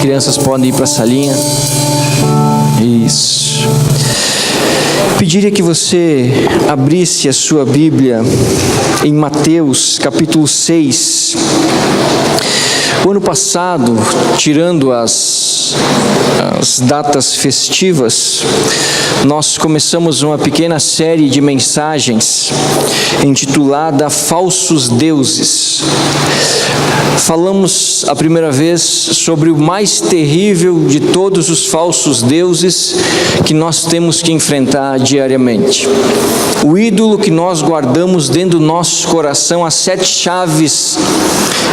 crianças podem ir para a salinha. Isso. Pediria que você abrisse a sua Bíblia em Mateus capítulo 6. O ano passado, tirando as datas festivas, nós começamos uma pequena série de mensagens intitulada Falsos Deuses. Falamos a primeira vez sobre o mais terrível de todos os falsos deuses que nós temos que enfrentar diariamente. O ídolo que nós guardamos dentro do nosso coração, as 7 chaves,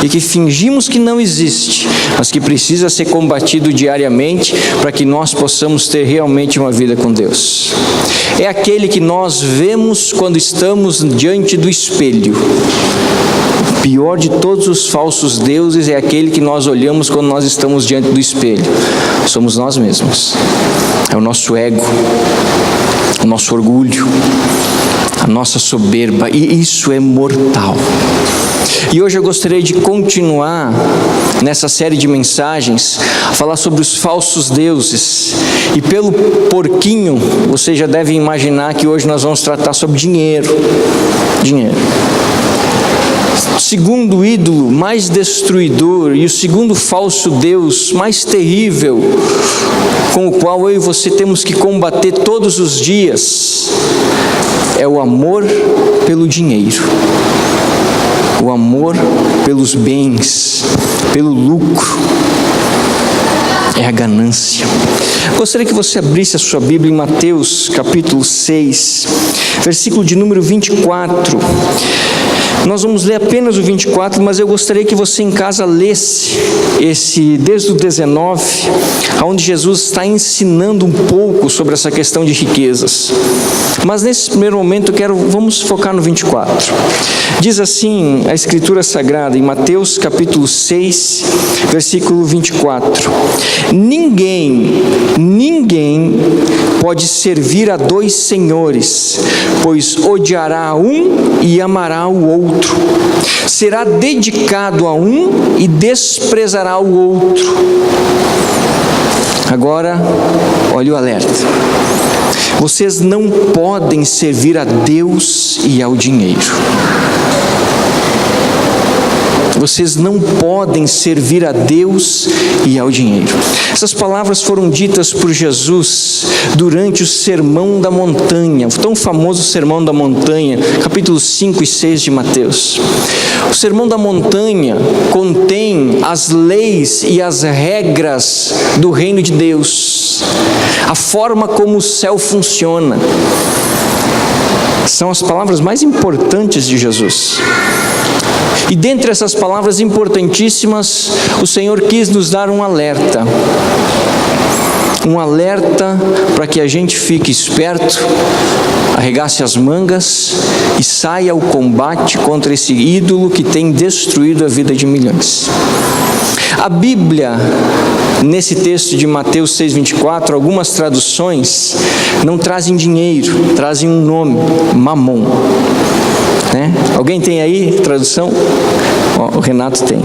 e que fingimos que não existe, mas que precisa ser combatido diariamente para que nós possamos ter realmente uma vida com Deus. É aquele que nós vemos quando estamos diante do espelho. O pior de todos os falsos deuses é aquele que nós olhamos quando nós estamos diante do espelho. Somos nós mesmos. É o nosso ego, o nosso orgulho, a nossa soberba, e isso é mortal. E hoje eu gostaria de continuar nessa série de mensagens, a falar sobre os falsos deuses. E pelo porquinho, você já deve imaginar que hoje nós vamos tratar sobre dinheiro. Dinheiro. O segundo ídolo mais destruidor e o segundo falso deus mais terrível, com o qual eu e você temos que combater todos os dias, é o amor pelo dinheiro. O amor pelos bens, pelo lucro, é a ganância. Gostaria que você abrisse a sua Bíblia em Mateus capítulo 6, versículo de número 24. Nós vamos ler apenas o 24, mas eu gostaria que você em casa lesse desde o 19, onde Jesus está ensinando um pouco sobre essa questão de riquezas. Mas nesse primeiro momento vamos focar no 24. Diz assim a Escritura Sagrada, em Mateus capítulo 6, versículo 24. Ninguém pode servir a 2 senhores, pois odiará um e amará o outro. Será dedicado a um e desprezará o outro. Agora, olha o alerta. Vocês não podem servir a Deus e ao dinheiro. Vocês não podem servir a Deus e ao dinheiro. Essas palavras foram ditas por Jesus durante o Sermão da Montanha, o tão famoso Sermão da Montanha, capítulos 5 e 6 de Mateus. O Sermão da Montanha contém as leis e as regras do reino de Deus, a forma como o céu funciona. São as palavras mais importantes de Jesus. E dentre essas palavras importantíssimas, o Senhor quis nos dar um alerta. Um alerta para que a gente fique esperto, arregace as mangas e saia ao combate contra esse ídolo que tem destruído a vida de milhões. A Bíblia, nesse texto de Mateus 6,24, algumas traduções não trazem dinheiro, trazem um nome, Mamon. Alguém tem aí tradução? O Renato tem.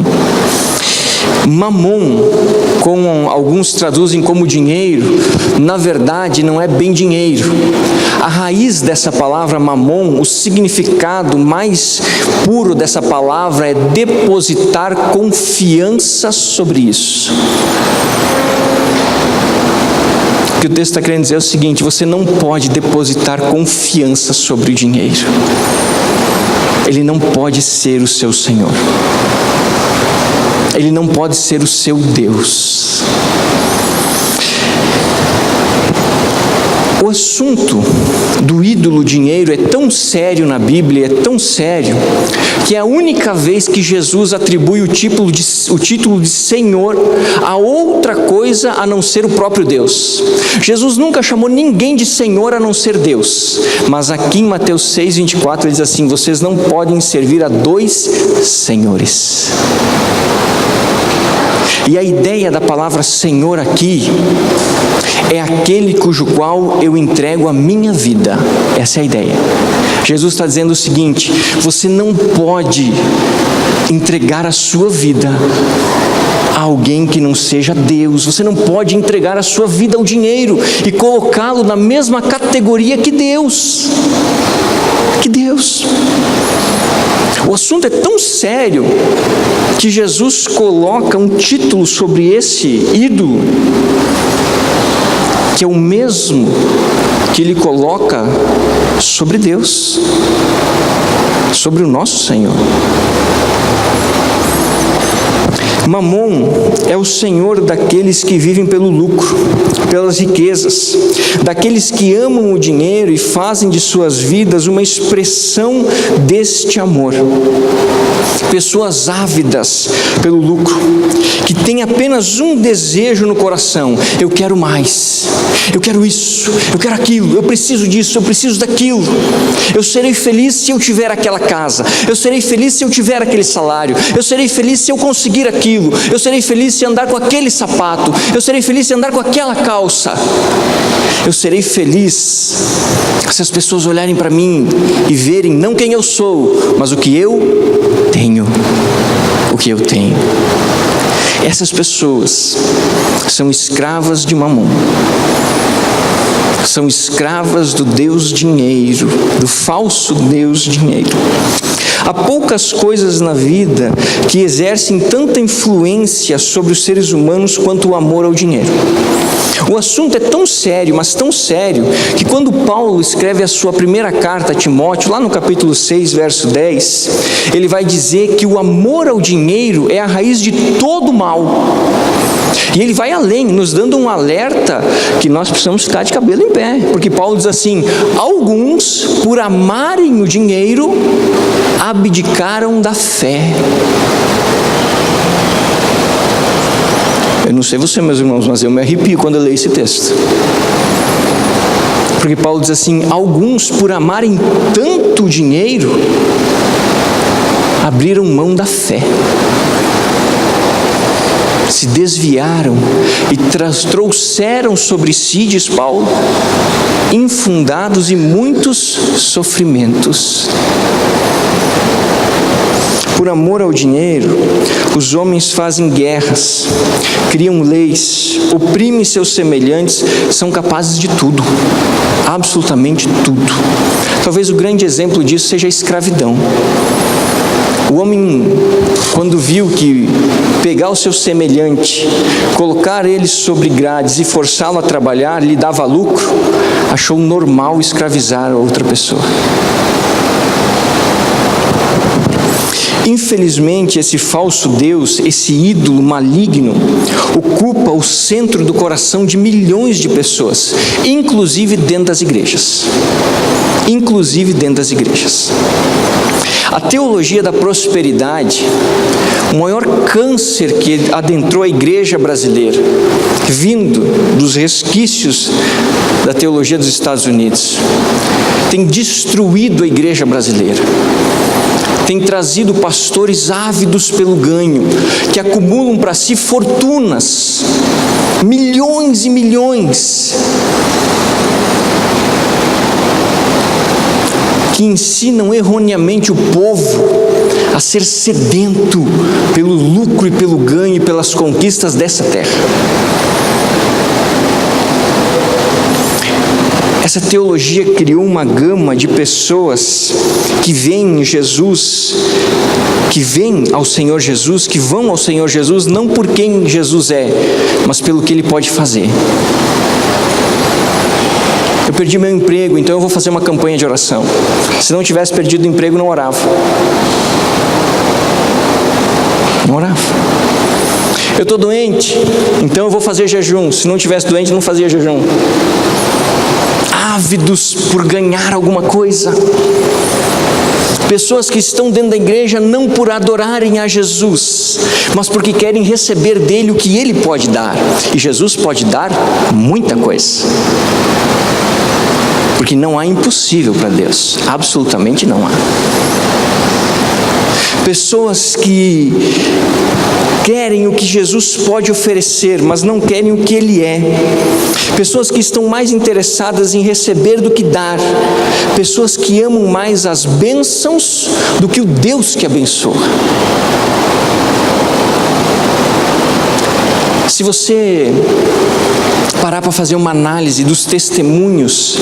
Mamon, como alguns traduzem como dinheiro, na verdade não é bem dinheiro. A raiz dessa palavra mamon, o significado mais puro dessa palavra é depositar confiança sobre isso. O que o texto está querendo dizer é o seguinte: você não pode depositar confiança sobre o dinheiro. Ele não pode ser o seu Senhor. Ele não pode ser o seu Deus. O assunto do ídolo dinheiro é tão sério na Bíblia, é tão sério, que é a única vez que Jesus atribui o título de Senhor a outra coisa a não ser o próprio Deus. Jesus nunca chamou ninguém de Senhor a não ser Deus. Mas aqui em Mateus 6,24 ele diz assim: vocês não podem servir a 2 senhores. E a ideia da palavra Senhor aqui é aquele cujo qual eu entrego a minha vida. Essa é a ideia. Jesus está dizendo o seguinte: você não pode entregar a sua vida a alguém que não seja Deus. Você não pode entregar a sua vida ao dinheiro e colocá-lo na mesma categoria que Deus. O assunto é tão sério que Jesus coloca um título sobre esse ídolo, que é o mesmo que ele coloca sobre Deus, sobre o nosso Senhor. Mamon é o senhor daqueles que vivem pelo lucro, pelas riquezas, daqueles que amam o dinheiro e fazem de suas vidas uma expressão deste amor. Pessoas ávidas pelo lucro, que têm apenas um desejo no coração: eu quero mais, eu quero isso, eu quero aquilo, eu preciso disso, eu preciso daquilo. Eu serei feliz se eu tiver aquela casa, eu serei feliz se eu tiver aquele salário, eu serei feliz se eu conseguir aquilo, eu serei feliz se andar com aquele sapato, eu serei feliz se andar com aquela calça, eu serei feliz se as pessoas olharem para mim e verem não quem eu sou, mas o que eu tenho, o que eu tenho. Essas pessoas são escravas de Mamon, são escravas do Deus dinheiro, do falso Deus dinheiro. Há poucas coisas na vida que exercem tanta influência sobre os seres humanos quanto o amor ao dinheiro. O assunto é tão sério, mas tão sério, que quando Paulo escreve a sua primeira carta a Timóteo, lá no capítulo 6, verso 10, ele vai dizer que o amor ao dinheiro é a raiz de todo mal. E ele vai além, nos dando um alerta que nós precisamos ficar de cabelo em pé, porque Paulo diz assim: alguns, por amarem o dinheiro, abdicaram da fé. Eu não sei você, meus irmãos, mas eu me arrepio quando eu leio esse texto. Porque Paulo diz assim: alguns, por amarem tanto o dinheiro, abriram mão da fé, se desviaram e trouxeram sobre si, diz Paulo, infundados e muitos sofrimentos. Por amor ao dinheiro, os homens fazem guerras, criam leis, oprimem seus semelhantes, são capazes de tudo, absolutamente tudo. Talvez o grande exemplo disso seja a escravidão. O homem, quando viu que pegar o seu semelhante, colocar ele sobre grades e forçá-lo a trabalhar lhe dava lucro, achou normal escravizar a outra pessoa. Infelizmente, esse falso Deus, esse ídolo maligno, ocupa o centro do coração de milhões de pessoas, inclusive dentro das igrejas. A teologia da prosperidade, o maior câncer que adentrou a igreja brasileira, vindo dos resquícios da teologia dos Estados Unidos, tem destruído a igreja brasileira. Tem trazido pastores ávidos pelo ganho, que acumulam para si fortunas, milhões e milhões, que ensinam erroneamente o povo a ser sedento pelo lucro e pelo ganho e pelas conquistas dessa terra. Essa teologia criou uma gama de pessoas que veem Jesus, que vêm ao Senhor Jesus, que vão ao Senhor Jesus, não por quem Jesus é, mas pelo que Ele pode fazer. Eu perdi meu emprego, então eu vou fazer uma campanha de oração. Se não tivesse perdido o emprego, não orava. Não orava. Eu estou doente, então eu vou fazer jejum. Se não tivesse doente, não fazia jejum. Ávidos por ganhar alguma coisa. Pessoas que estão dentro da igreja não por adorarem a Jesus, mas porque querem receber dele o que ele pode dar. E Jesus pode dar muita coisa. Porque não há impossível para Deus, absolutamente não há. Pessoas que querem o que Jesus pode oferecer, mas não querem o que Ele é. Pessoas que estão mais interessadas em receber do que dar. Pessoas que amam mais as bênçãos do que o Deus que abençoa. Se você parar para fazer uma análise dos testemunhos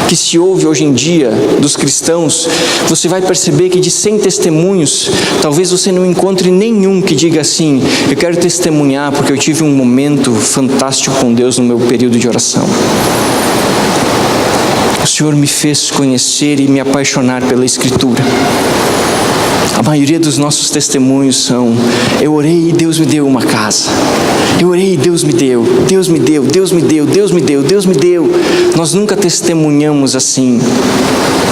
que se ouve hoje em dia dos cristãos, você vai perceber que de 100 testemunhos, talvez você não encontre nenhum que diga assim: eu quero testemunhar porque eu tive um momento fantástico com Deus no meu período de oração. O Senhor me fez conhecer e me apaixonar pela Escritura. A maioria dos nossos testemunhos são: eu orei e Deus me deu uma casa. Eu orei e Deus me deu, Deus me deu, Deus me deu, Deus me deu, Deus me deu. Nós nunca testemunhamos assim: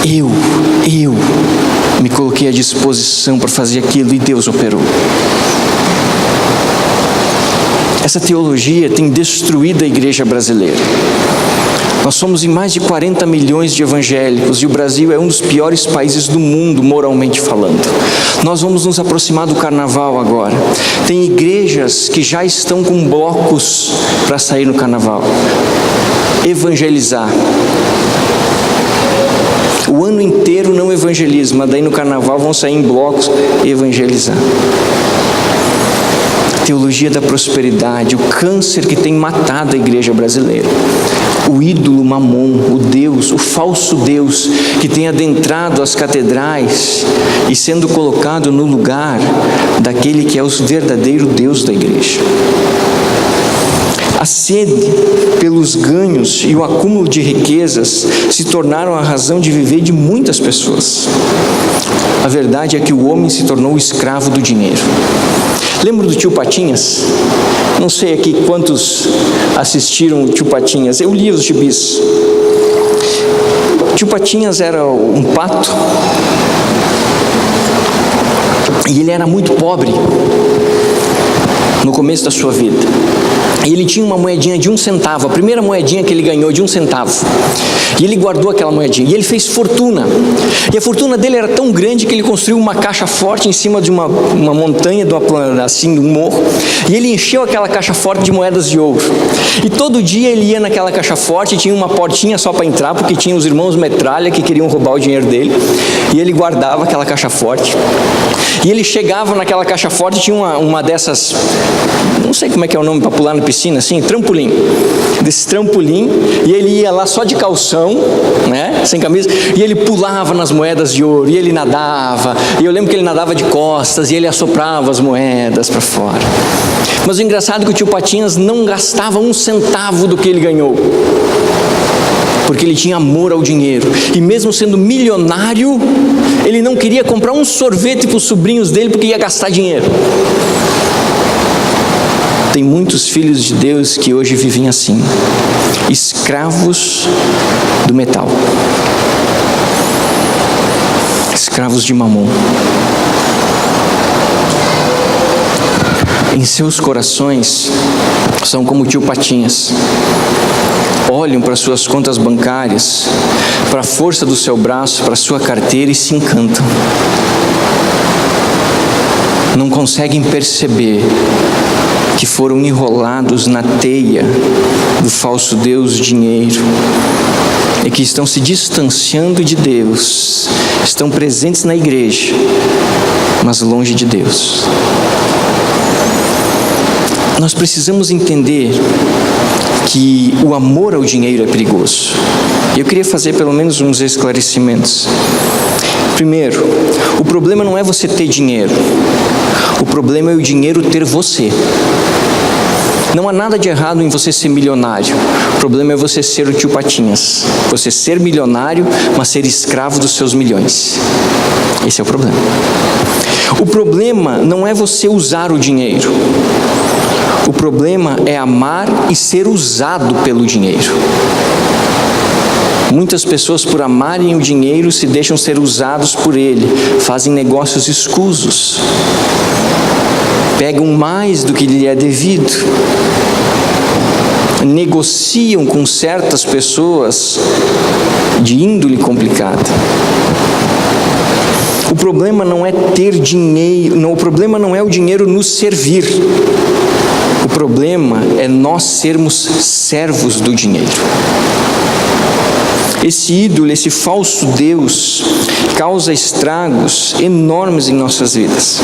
eu me coloquei à disposição para fazer aquilo e Deus operou. Essa teologia tem destruído a igreja brasileira. Nós somos em mais de 40 milhões de evangélicos e o Brasil é um dos piores países do mundo, moralmente falando. Nós vamos nos aproximar do carnaval agora. Tem igrejas que já estão com blocos para sair no carnaval. Evangelizar. O ano inteiro não evangeliza, mas daí no carnaval vão sair em blocos e evangelizar. Teologia da prosperidade, o câncer que tem matado a igreja brasileira. O ídolo Mamon, o Deus, o falso Deus que tem adentrado as catedrais e sendo colocado no lugar daquele que é o verdadeiro Deus da igreja. A sede pelos ganhos e o acúmulo de riquezas se tornaram a razão de viver de muitas pessoas. A verdade é que o homem se tornou escravo do dinheiro. Lembra do Tio Patinhas? Não sei aqui quantos assistiram o Tio Patinhas. Eu li os gibis. O Tio Patinhas era um pato e ele era muito pobre no começo da sua vida. E ele tinha uma moedinha de 1 centavo, a primeira moedinha que ele ganhou de 1 centavo. E ele guardou aquela moedinha, e ele fez fortuna. E a fortuna dele era tão grande que ele construiu uma caixa forte em cima de uma montanha, de um morro. E ele encheu aquela caixa forte de moedas de ouro. E todo dia ele ia naquela caixa forte, e tinha uma portinha só para entrar, porque tinha os irmãos metralha que queriam roubar o dinheiro dele. E ele guardava aquela caixa forte. E ele chegava naquela caixa forte, tinha uma dessas, não sei como é que é o nome para pular na piscina, assim, trampolim. Desse trampolim, e ele ia lá só de calção, né, sem camisa, e ele pulava nas moedas de ouro, e ele nadava, e eu lembro que ele nadava de costas, e ele assoprava as moedas para fora. Mas o engraçado é que o Tio Patinhas não gastava 1 centavo do que ele ganhou, porque ele tinha amor ao dinheiro, e mesmo sendo milionário, ele não queria comprar um sorvete para os sobrinhos dele, porque ia gastar dinheiro. Tem muitos filhos de Deus que hoje vivem assim, escravos do metal, escravos de Mamon. Em seus corações são como o Tio Patinhas. Olham para suas contas bancárias, para a força do seu braço, para a sua carteira e se encantam. Não conseguem perceber que foram enrolados na teia do falso Deus dinheiro e que estão se distanciando de Deus, estão presentes na igreja, mas longe de Deus. Nós precisamos entender que o amor ao dinheiro é perigoso. Eu queria fazer pelo menos uns esclarecimentos. Primeiro, o problema não é você ter dinheiro. O problema é o dinheiro ter você. Não há nada de errado em você ser milionário. O problema é você ser o Tio Patinhas. Você ser milionário, mas ser escravo dos seus milhões. Esse é o problema. O problema não é você usar o dinheiro. O problema é amar e ser usado pelo dinheiro. Muitas pessoas, por amarem o dinheiro, se deixam ser usados por ele, fazem negócios escusos, pegam mais do que lhe é devido, negociam com certas pessoas de índole complicada. O problema não é ter dinheiro, o problema não é o dinheiro nos servir. O problema é nós sermos servos do dinheiro. Esse ídolo, esse falso Deus, causa estragos enormes em nossas vidas,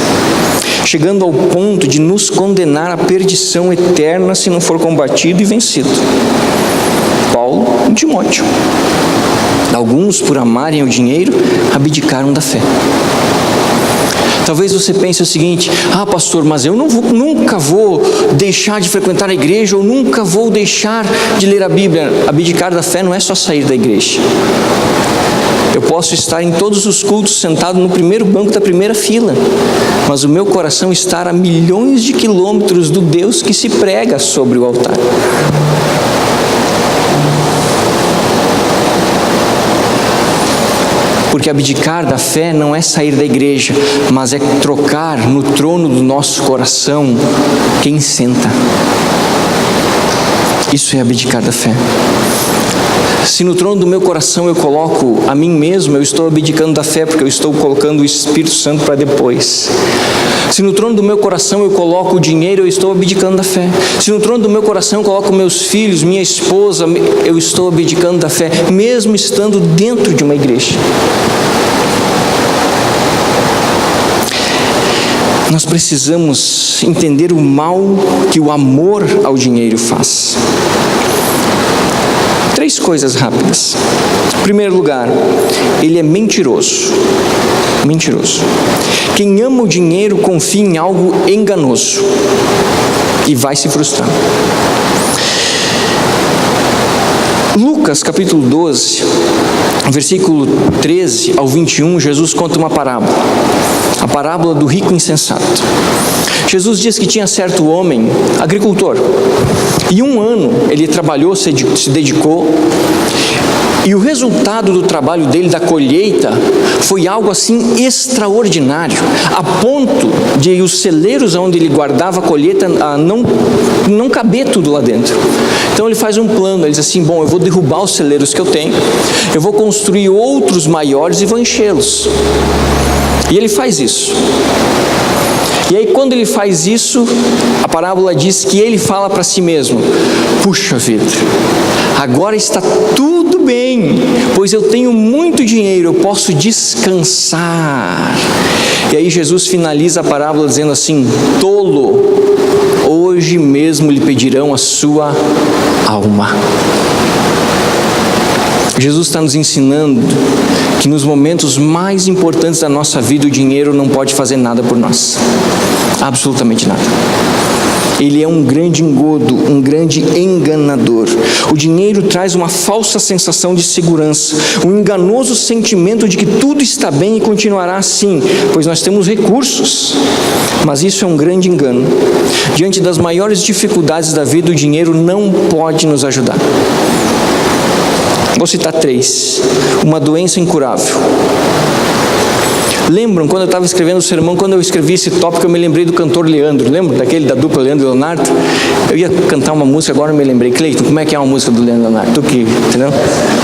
chegando ao ponto de nos condenar à perdição eterna se não for combatido e vencido. Paulo e Timóteo. Alguns, por amarem o dinheiro, abdicaram da fé. Talvez você pense o seguinte: pastor, mas eu nunca vou deixar de frequentar a igreja, ou nunca vou deixar de ler a Bíblia. Abdicar da fé não é só sair da igreja. Eu posso estar em todos os cultos sentado no primeiro banco da primeira fila, mas o meu coração estar a milhões de quilômetros do Deus que se prega sobre o altar. Porque abdicar da fé não é sair da igreja, mas é trocar no trono do nosso coração quem senta. Isso é abdicar da fé. Se no trono do meu coração eu coloco a mim mesmo, eu estou abdicando da fé, porque eu estou colocando o Espírito Santo para depois. Se no trono do meu coração eu coloco o dinheiro, eu estou abdicando da fé. Se no trono do meu coração eu coloco meus filhos, minha esposa, eu estou abdicando da fé, mesmo estando dentro de uma igreja. Nós precisamos entender o mal que o amor ao dinheiro faz. 3 coisas rápidas. Em primeiro lugar, ele é mentiroso. Mentiroso. Quem ama o dinheiro confia em algo enganoso e vai se frustrar. Lucas capítulo 12, versículo 13 ao 21, Jesus conta uma parábola. A parábola do rico insensato. Jesus diz que tinha certo homem, agricultor, e 1 ano ele trabalhou, se dedicou, e o resultado do trabalho dele, da colheita, foi algo assim extraordinário, a ponto de os celeiros onde ele guardava a colheita não caber tudo lá dentro. Então ele faz um plano, ele diz assim: bom, eu vou derrubar os celeiros que eu tenho, eu vou construir outros maiores e vou enchê-los. E ele faz isso. E aí quando ele faz isso, a parábola diz que ele fala para si mesmo: puxa vida, agora está tudo bem, pois eu tenho muito dinheiro, eu posso descansar. E aí Jesus finaliza a parábola dizendo assim: tolo, hoje mesmo lhe pedirão a sua alma. Jesus está nos ensinando que nos momentos mais importantes da nossa vida, o dinheiro não pode fazer nada por nós. Absolutamente nada. Ele é um grande engodo, um grande enganador. O dinheiro traz uma falsa sensação de segurança, um enganoso sentimento de que tudo está bem e continuará assim, pois nós temos recursos. Mas isso é um grande engano. Diante das maiores dificuldades da vida, o dinheiro não pode nos ajudar. Vou citar 3. Uma doença incurável. Lembram, quando eu estava escrevendo o sermão, quando eu escrevi esse tópico, eu me lembrei do cantor Leandro. Lembra daquele da dupla Leandro e Leonardo? Eu ia cantar uma música, agora eu me lembrei. Cleiton, como é que é uma música do Leandro e Leonardo? Tu que, entendeu?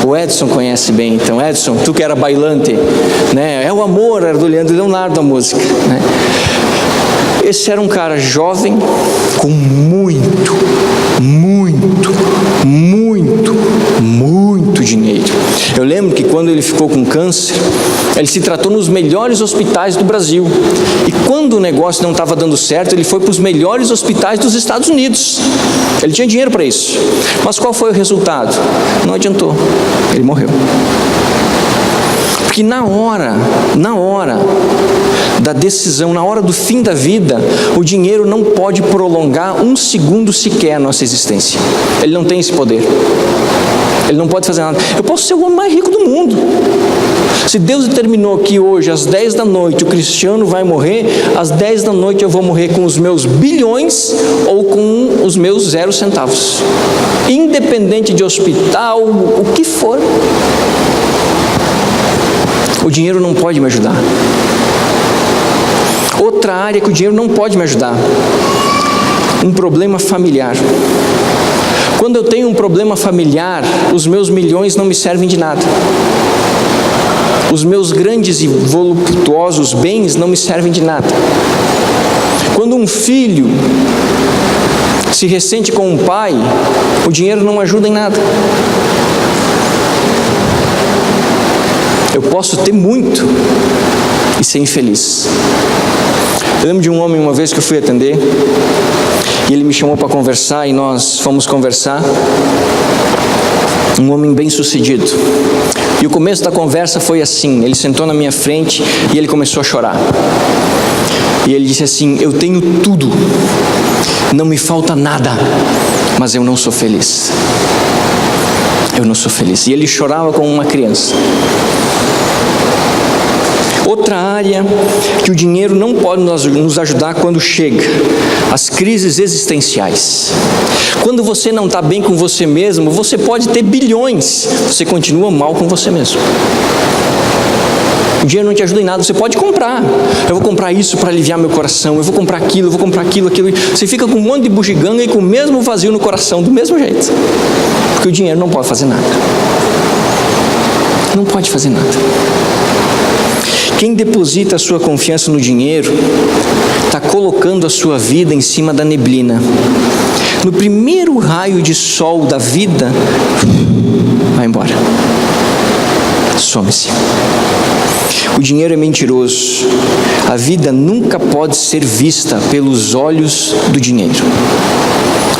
O Edson conhece bem. Então, Edson, tu que era bailante, né? É o amor, era do Leandro e Leonardo a música, né? Esse era um cara jovem, com muito dinheiro. Eu lembro que quando ele ficou com câncer, ele se tratou nos melhores hospitais do Brasil. E quando o negócio não estava dando certo, ele foi para os melhores hospitais dos Estados Unidos. Ele tinha dinheiro para isso. Mas qual foi o resultado? Não adiantou. Ele morreu. Porque na hora da decisão, na hora do fim da vida, o dinheiro não pode prolongar 1 segundo sequer a nossa existência. Ele não tem esse poder. Ele não pode fazer nada. Eu posso ser o homem mais rico do mundo. Se Deus determinou que hoje, às 10 da noite, o Cristiano vai morrer, às 10 da noite eu vou morrer com os meus bilhões ou com os meus 0 centavos. Independente de hospital, o que for. O dinheiro não pode me ajudar. Outra área que o dinheiro não pode me ajudar: um problema familiar. Quando eu tenho um problema familiar, os meus milhões não me servem de nada. Os meus grandes e voluptuosos bens não me servem de nada. Quando um filho se ressente com um pai, o dinheiro não ajuda em nada. Eu posso ter muito e ser infeliz. Eu lembro de um homem uma vez que eu fui atender, e ele me chamou para conversar, e nós fomos conversar. Um homem bem sucedido. E o começo da conversa foi assim: ele sentou na minha frente e ele começou a chorar. E ele disse assim: eu tenho tudo, não me falta nada, mas eu não sou feliz. Eu não sou feliz. E ele chorava como uma criança. Outra área que o dinheiro não pode nos ajudar quando chega: as crises existenciais. Quando você não está bem com você mesmo, você pode ter bilhões, você continua mal com você mesmo. O dinheiro não te ajuda em nada. Você pode comprar. Eu vou comprar isso para aliviar meu coração, eu vou comprar aquilo, eu vou comprar aquilo. Você fica com um monte de bugiganga e com o mesmo vazio no coração, do mesmo jeito. Porque o dinheiro não pode fazer nada. Não pode fazer nada. Quem deposita a sua confiança no dinheiro está colocando a sua vida em cima da neblina. No primeiro raio de sol da vida, vai embora. Some-se. O dinheiro é mentiroso. A vida nunca pode ser vista pelos olhos do dinheiro,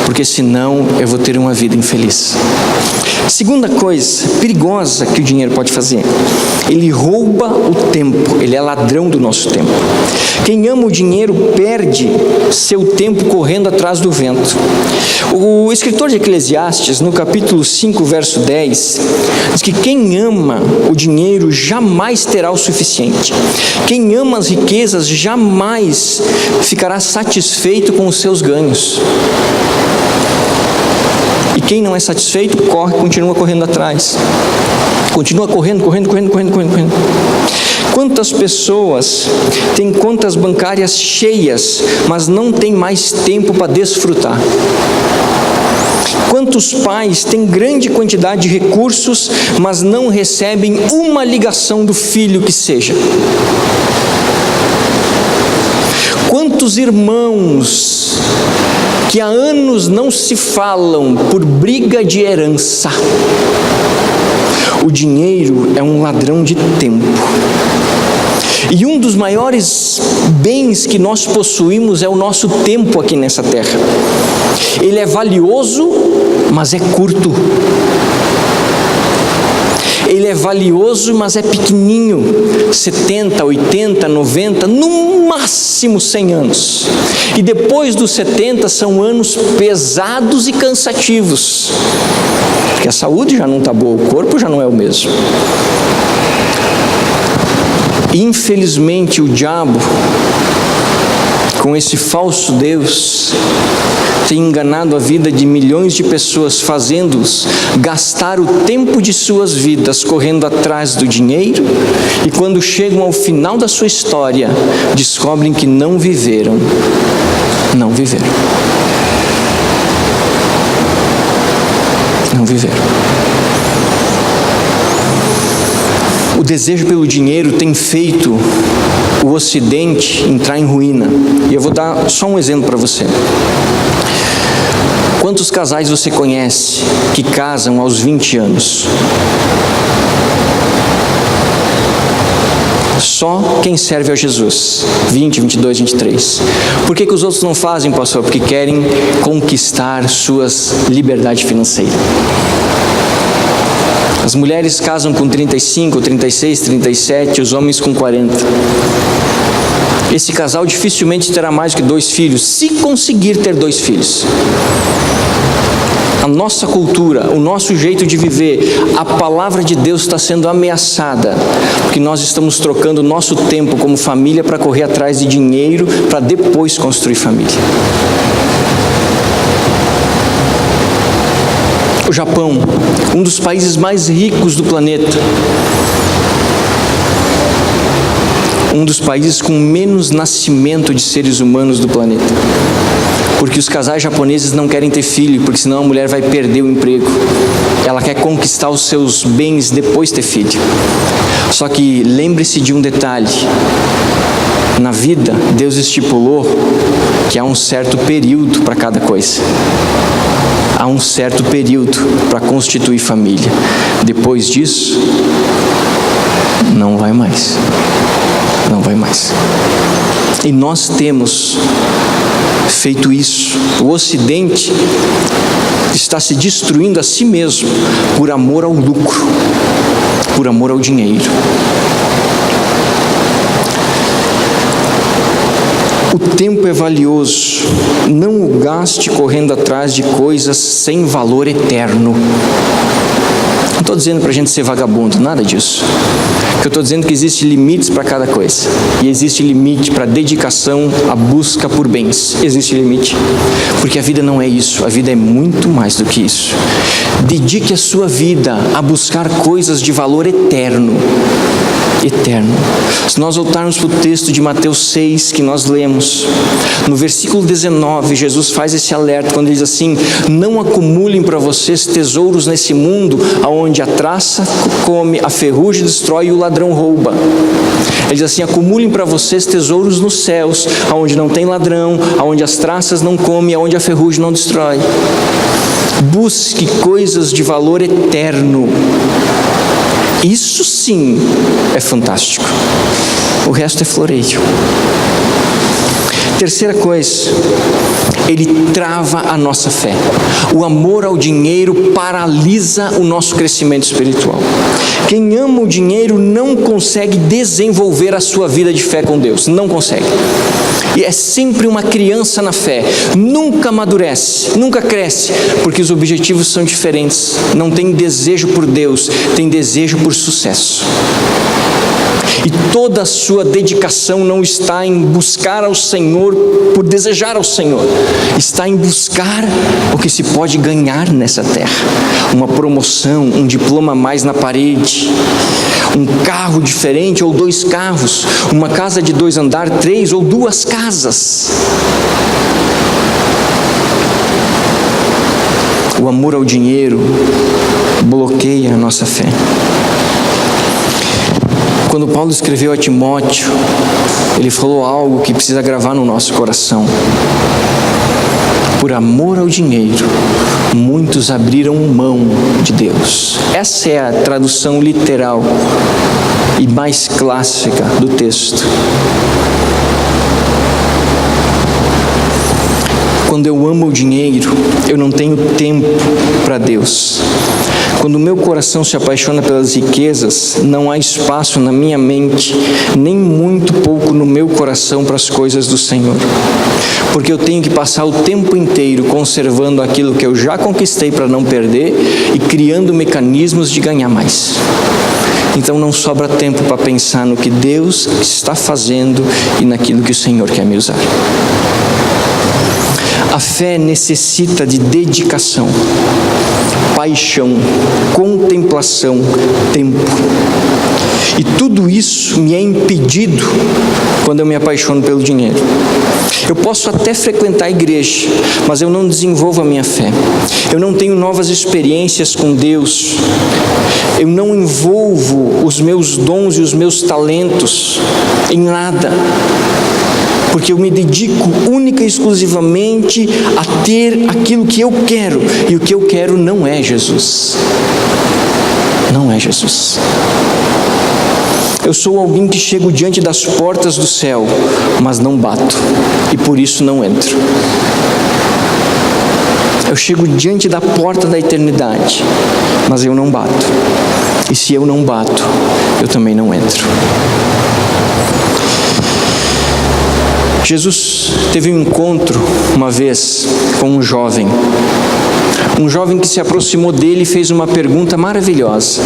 porque senão eu vou ter uma vida infeliz. Segunda coisa perigosa que o dinheiro pode fazer: ele rouba o tempo. Ele é ladrão do nosso tempo. Quem ama o dinheiro perde seu tempo correndo atrás do vento. O escritor de Eclesiastes, no capítulo 5, verso 10, diz que quem ama o dinheiro jamais terá o suficiente. Quem ama as riquezas jamais ficará satisfeito com os seus ganhos. E quem não é satisfeito, continua correndo atrás. Continua correndo. Quantas pessoas têm contas bancárias cheias, mas não têm mais tempo para desfrutar? Quantos pais têm grande quantidade de recursos, mas não recebem uma ligação do filho que seja? Quantos irmãos que há anos não se falam por briga de herança? O dinheiro é um ladrão de tempo. E um dos maiores bens que nós possuímos é o nosso tempo aqui nessa terra. Ele é valioso, mas é curto. Ele é valioso, mas é pequenininho, 70, 80, 90, no máximo 100 anos. E depois dos 70 são anos pesados e cansativos, porque a saúde já não está boa, o corpo já não é o mesmo. Infelizmente o diabo, com esse falso Deus, tem enganado a vida de milhões de pessoas, fazendo-os gastar o tempo de suas vidas correndo atrás do dinheiro, e quando chegam ao final da sua história, descobrem que não viveram. Não viveram. Não viveram. O desejo pelo dinheiro tem feito o Ocidente entrar em ruína. E eu vou dar só um exemplo para você. Quantos casais você conhece que casam aos 20 anos? Só quem serve a Jesus, 20, 22, 23. Por que os outros não fazem, pastor? Porque querem conquistar suas liberdades financeiras. As mulheres casam com 35, 36, 37, os homens com 40. Esse casal dificilmente terá mais que 2 filhos, se conseguir ter 2 filhos. A nossa cultura, o nosso jeito de viver, a palavra de Deus está sendo ameaçada, porque nós estamos trocando o nosso tempo como família para correr atrás de dinheiro, para depois construir família. O Japão, um dos países mais ricos do planeta, um dos países com menos nascimento de seres humanos do planeta, porque os casais japoneses não querem ter filho, porque senão a mulher vai perder o emprego. Ela quer conquistar os seus bens depois de ter filho. Só que lembre-se de um detalhe: na vida, Deus estipulou que há um certo período para cada coisa. Há um certo período para constituir família. Depois disso, Não vai mais. Não vai mais. E nós temos feito isso. O Ocidente está se destruindo a si mesmo por amor ao lucro, por amor ao dinheiro. O tempo é valioso, não o gaste correndo atrás de coisas sem valor eterno. Não estou dizendo para a gente ser vagabundo, nada disso. Eu estou dizendo que existem limites para cada coisa. E existe limite para a dedicação, a busca por bens. Existe limite. Porque a vida não é isso, a vida é muito mais do que isso. Dedique a sua vida a buscar coisas de valor eterno. Eterno. Se nós voltarmos para o texto de Mateus 6 que nós lemos, no versículo 19, Jesus faz esse alerta quando ele diz assim: não acumulem para vocês tesouros nesse mundo, aonde a traça come, a ferrugem destrói e o ladrão rouba. Ele diz assim: acumulem para vocês tesouros nos céus, aonde não tem ladrão, aonde as traças não comem, aonde a ferrugem não destrói. Busque coisas de valor eterno. Isso sim é fantástico. O resto é floreio. Terceira coisa, ele trava a nossa fé. O amor ao dinheiro paralisa o nosso crescimento espiritual. Quem ama o dinheiro não consegue desenvolver a sua vida de fé com Deus. Não consegue. E é sempre uma criança na fé. Nunca amadurece, nunca cresce, porque os objetivos são diferentes. Não tem desejo por Deus, tem desejo por sucesso. E toda a sua dedicação não está em buscar ao Senhor por desejar ao Senhor, está em buscar o que se pode ganhar nessa terra. Uma promoção, um diploma a mais na parede, um carro diferente ou 2 carros, uma casa de 2 andares, 3 ou 2 casas. O amor ao dinheiro bloqueia a nossa fé. Quando Paulo escreveu a Timóteo, ele falou algo que precisa gravar no nosso coração. Por amor ao dinheiro, muitos abriram mão de Deus. Essa é a tradução literal e mais clássica do texto. Quando eu amo o dinheiro, eu não tenho tempo para Deus. Quando o meu coração se apaixona pelas riquezas, não há espaço na minha mente, nem muito pouco no meu coração para as coisas do Senhor. Porque eu tenho que passar o tempo inteiro conservando aquilo que eu já conquistei para não perder e criando mecanismos de ganhar mais. Então não sobra tempo para pensar no que Deus está fazendo e naquilo que o Senhor quer me usar. A fé necessita de dedicação, paixão, contemplação, tempo. E tudo isso me é impedido quando eu me apaixono pelo dinheiro. Eu posso até frequentar a igreja, mas eu não desenvolvo a minha fé. Eu não tenho novas experiências com Deus. Eu não envolvo os meus dons e os meus talentos em nada. Porque eu me dedico única e exclusivamente a ter aquilo que eu quero. E o que eu quero não é Jesus. Não é Jesus. Eu sou alguém que chego diante das portas do céu, mas não bato. E por isso não entro. Eu chego diante da porta da eternidade, mas eu não bato. E se eu não bato, eu também não entro. Jesus teve um encontro uma vez com um jovem que se aproximou dele e fez uma pergunta maravilhosa.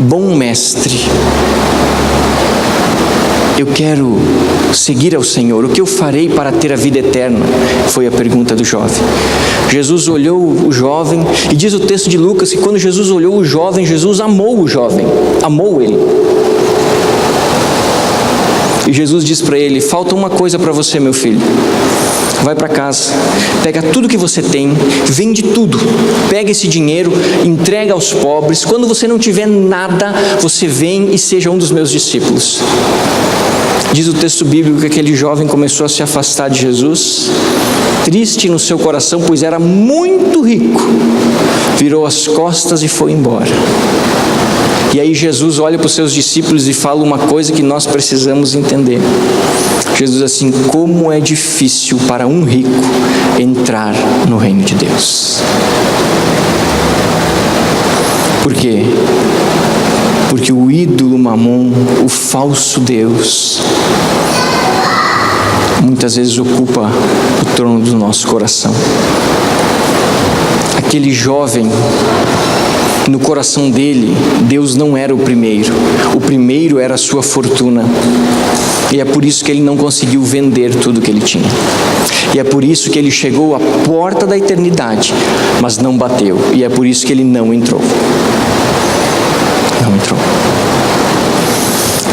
Bom mestre, eu quero seguir ao Senhor, o que eu farei para ter a vida eterna? Foi a pergunta do jovem. Jesus olhou o jovem e diz o texto de Lucas que quando Jesus olhou o jovem, Jesus amou o jovem, amou ele. E Jesus diz para ele: falta uma coisa para você, meu filho. Vai para casa, pega tudo que você tem, vende tudo, pega esse dinheiro, entrega aos pobres. Quando você não tiver nada, você vem e seja um dos meus discípulos. Diz o texto bíblico que aquele jovem começou a se afastar de Jesus, triste no seu coração, pois era muito rico. Virou as costas e foi embora. E aí Jesus olha para os seus discípulos e fala uma coisa que nós precisamos entender. Jesus diz assim: como é difícil para um rico entrar no reino de Deus. Por quê? Porque o ídolo Mamon, o falso Deus, muitas vezes ocupa o trono do nosso coração. Aquele jovem, no coração dele, Deus não era o primeiro era a sua fortuna. E é por isso que ele não conseguiu vender tudo que ele tinha. E é por isso que ele chegou à porta da eternidade, mas não bateu. E é por isso que ele não entrou. Não entrou.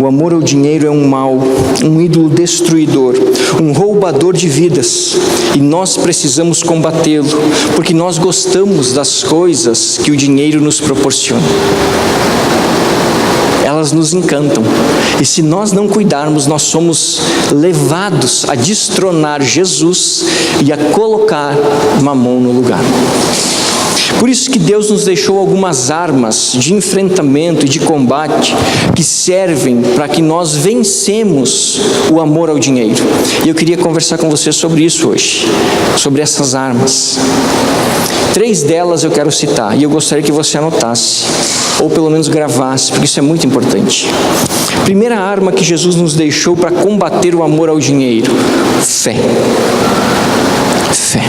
O amor ao dinheiro é um mal, um ídolo destruidor, um roubador de vidas. E nós precisamos combatê-lo, porque nós gostamos das coisas que o dinheiro nos proporciona. Elas nos encantam. E se nós não cuidarmos, nós somos levados a destronar Jesus e a colocar Mamon no lugar. Por isso que Deus nos deixou algumas armas de enfrentamento e de combate que servem para que nós vencemos o amor ao dinheiro. E eu queria conversar com você sobre isso hoje, sobre essas armas. 3 delas eu quero citar e eu gostaria que você anotasse, ou pelo menos gravasse, porque isso é muito importante. Primeira arma que Jesus nos deixou para combater o amor ao dinheiro: fé. Fé.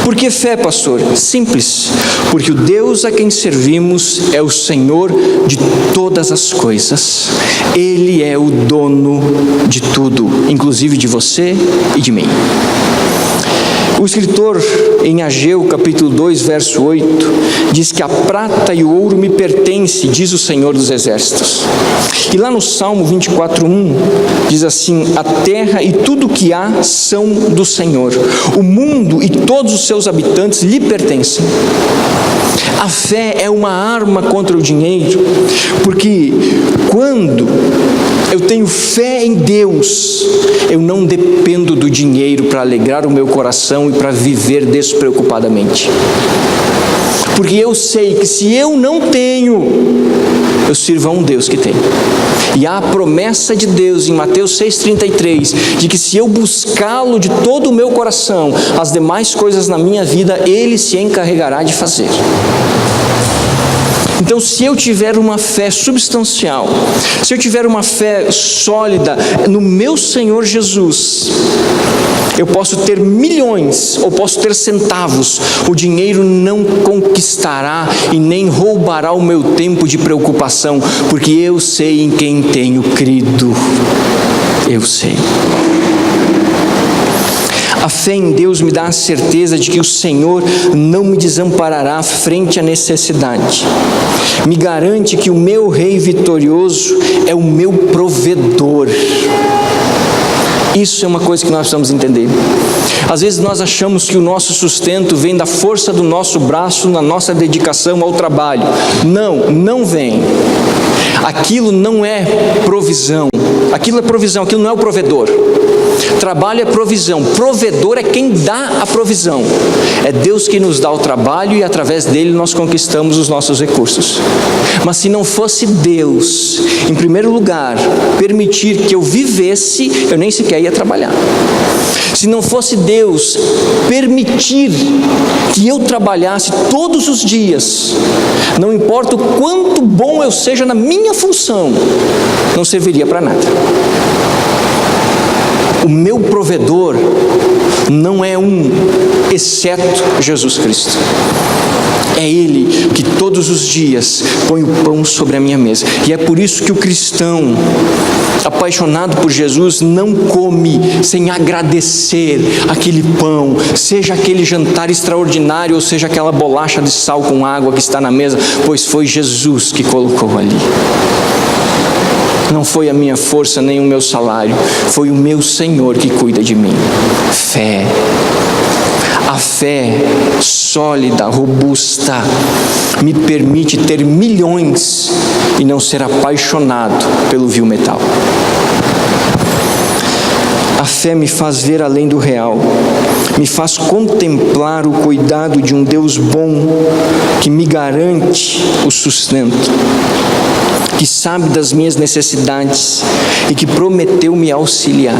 Por que fé, pastor? Simples. Porque o Deus a quem servimos é o Senhor de todas as coisas. Ele é o dono de tudo, inclusive de você e de mim. O escritor em Ageu, capítulo 2, verso 8, diz que a prata e o ouro me pertencem, diz o Senhor dos Exércitos. E lá no Salmo 24:1, diz assim: a terra e tudo que há são do Senhor. O mundo e todos os seus habitantes lhe pertencem. A fé é uma arma contra o dinheiro, porque quando eu tenho fé em Deus, eu não dependo do dinheiro para alegrar o meu coração e para viver despreocupadamente. Porque eu sei que se eu não tenho, eu sirvo a um Deus que tem. E há a promessa de Deus em Mateus 6,33, de que se eu buscá-lo de todo o meu coração, as demais coisas na minha vida, Ele se encarregará de fazer. Então, se eu tiver uma fé substancial, se eu tiver uma fé sólida no meu Senhor Jesus, eu posso ter milhões ou posso ter centavos, o dinheiro não conquistará e nem roubará o meu tempo de preocupação, porque eu sei em quem tenho crido. Eu sei. A fé em Deus me dá a certeza de que o Senhor não me desamparará frente à necessidade. Me garante que o meu Rei vitorioso é o meu provedor. Isso é uma coisa que nós precisamos entender. Às vezes nós achamos que o nosso sustento vem da força do nosso braço, na nossa dedicação ao trabalho. Não, não vem. Aquilo não é provisão. Aquilo é provisão, aquilo não é o provedor. Trabalho é provisão, provedor é quem dá a provisão. É Deus que nos dá o trabalho e através dele nós conquistamos os nossos recursos. Mas se não fosse Deus, em primeiro lugar, permitir que eu vivesse, eu nem sequer ia trabalhar. Se não fosse Deus permitir que eu trabalhasse todos os dias, não importa o quanto bom eu seja na minha função, não serviria para nada. O meu provedor não é exceto Jesus Cristo. É Ele que todos os dias põe o pão sobre a minha mesa. E é por isso que o cristão apaixonado por Jesus não come sem agradecer aquele pão, seja aquele jantar extraordinário ou seja aquela bolacha de sal com água que está na mesa, pois foi Jesus que colocou ali. Não foi a minha força nem o meu salário, foi o meu Senhor que cuida de mim. Fé. A fé sólida, robusta, me permite ter milhões e não ser apaixonado pelo vil metal. A fé me faz ver além do real, me faz contemplar o cuidado de um Deus bom que me garante o sustento. que sabe das minhas necessidades e que prometeu me auxiliar.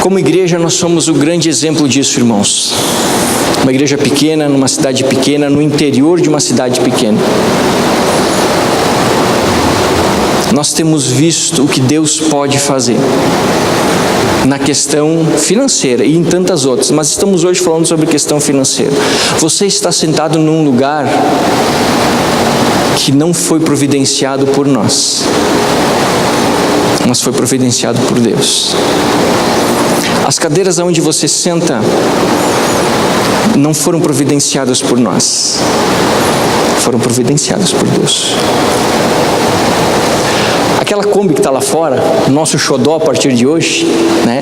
Como igreja, nós somos o grande exemplo disso, irmãos. Uma igreja pequena, numa cidade pequena, no interior de uma cidade pequena. Nós temos visto o que Deus pode fazer na questão financeira e em tantas outras, mas estamos hoje falando sobre questão financeira. Você está sentado num lugar que não foi providenciado por nós, mas foi providenciado por Deus. As cadeiras onde você senta não foram providenciadas por nós, foram providenciadas por Deus. Aquela Kombi que está lá fora, nosso xodó a partir de hoje, né?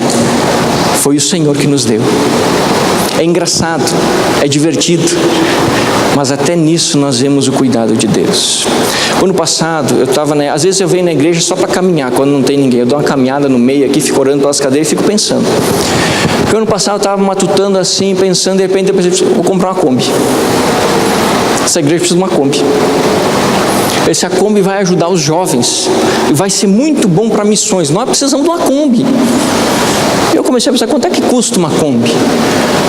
Foi o Senhor que nos deu. É engraçado, é divertido, mas até nisso nós vemos o cuidado de Deus. Ano passado, eu estava, às vezes eu venho na igreja só para caminhar, quando não tem ninguém. Eu dou uma caminhada no meio aqui, fico orando pelas cadeiras e fico pensando. Porque ano passado eu estava matutando assim, pensando, de repente eu pensei, vou comprar uma Kombi. Essa igreja precisa de uma Kombi. Essa Kombi vai ajudar os jovens e vai ser muito bom para missões. Nós precisamos de uma Kombi. Eu comecei a pensar, quanto é que custa uma Kombi?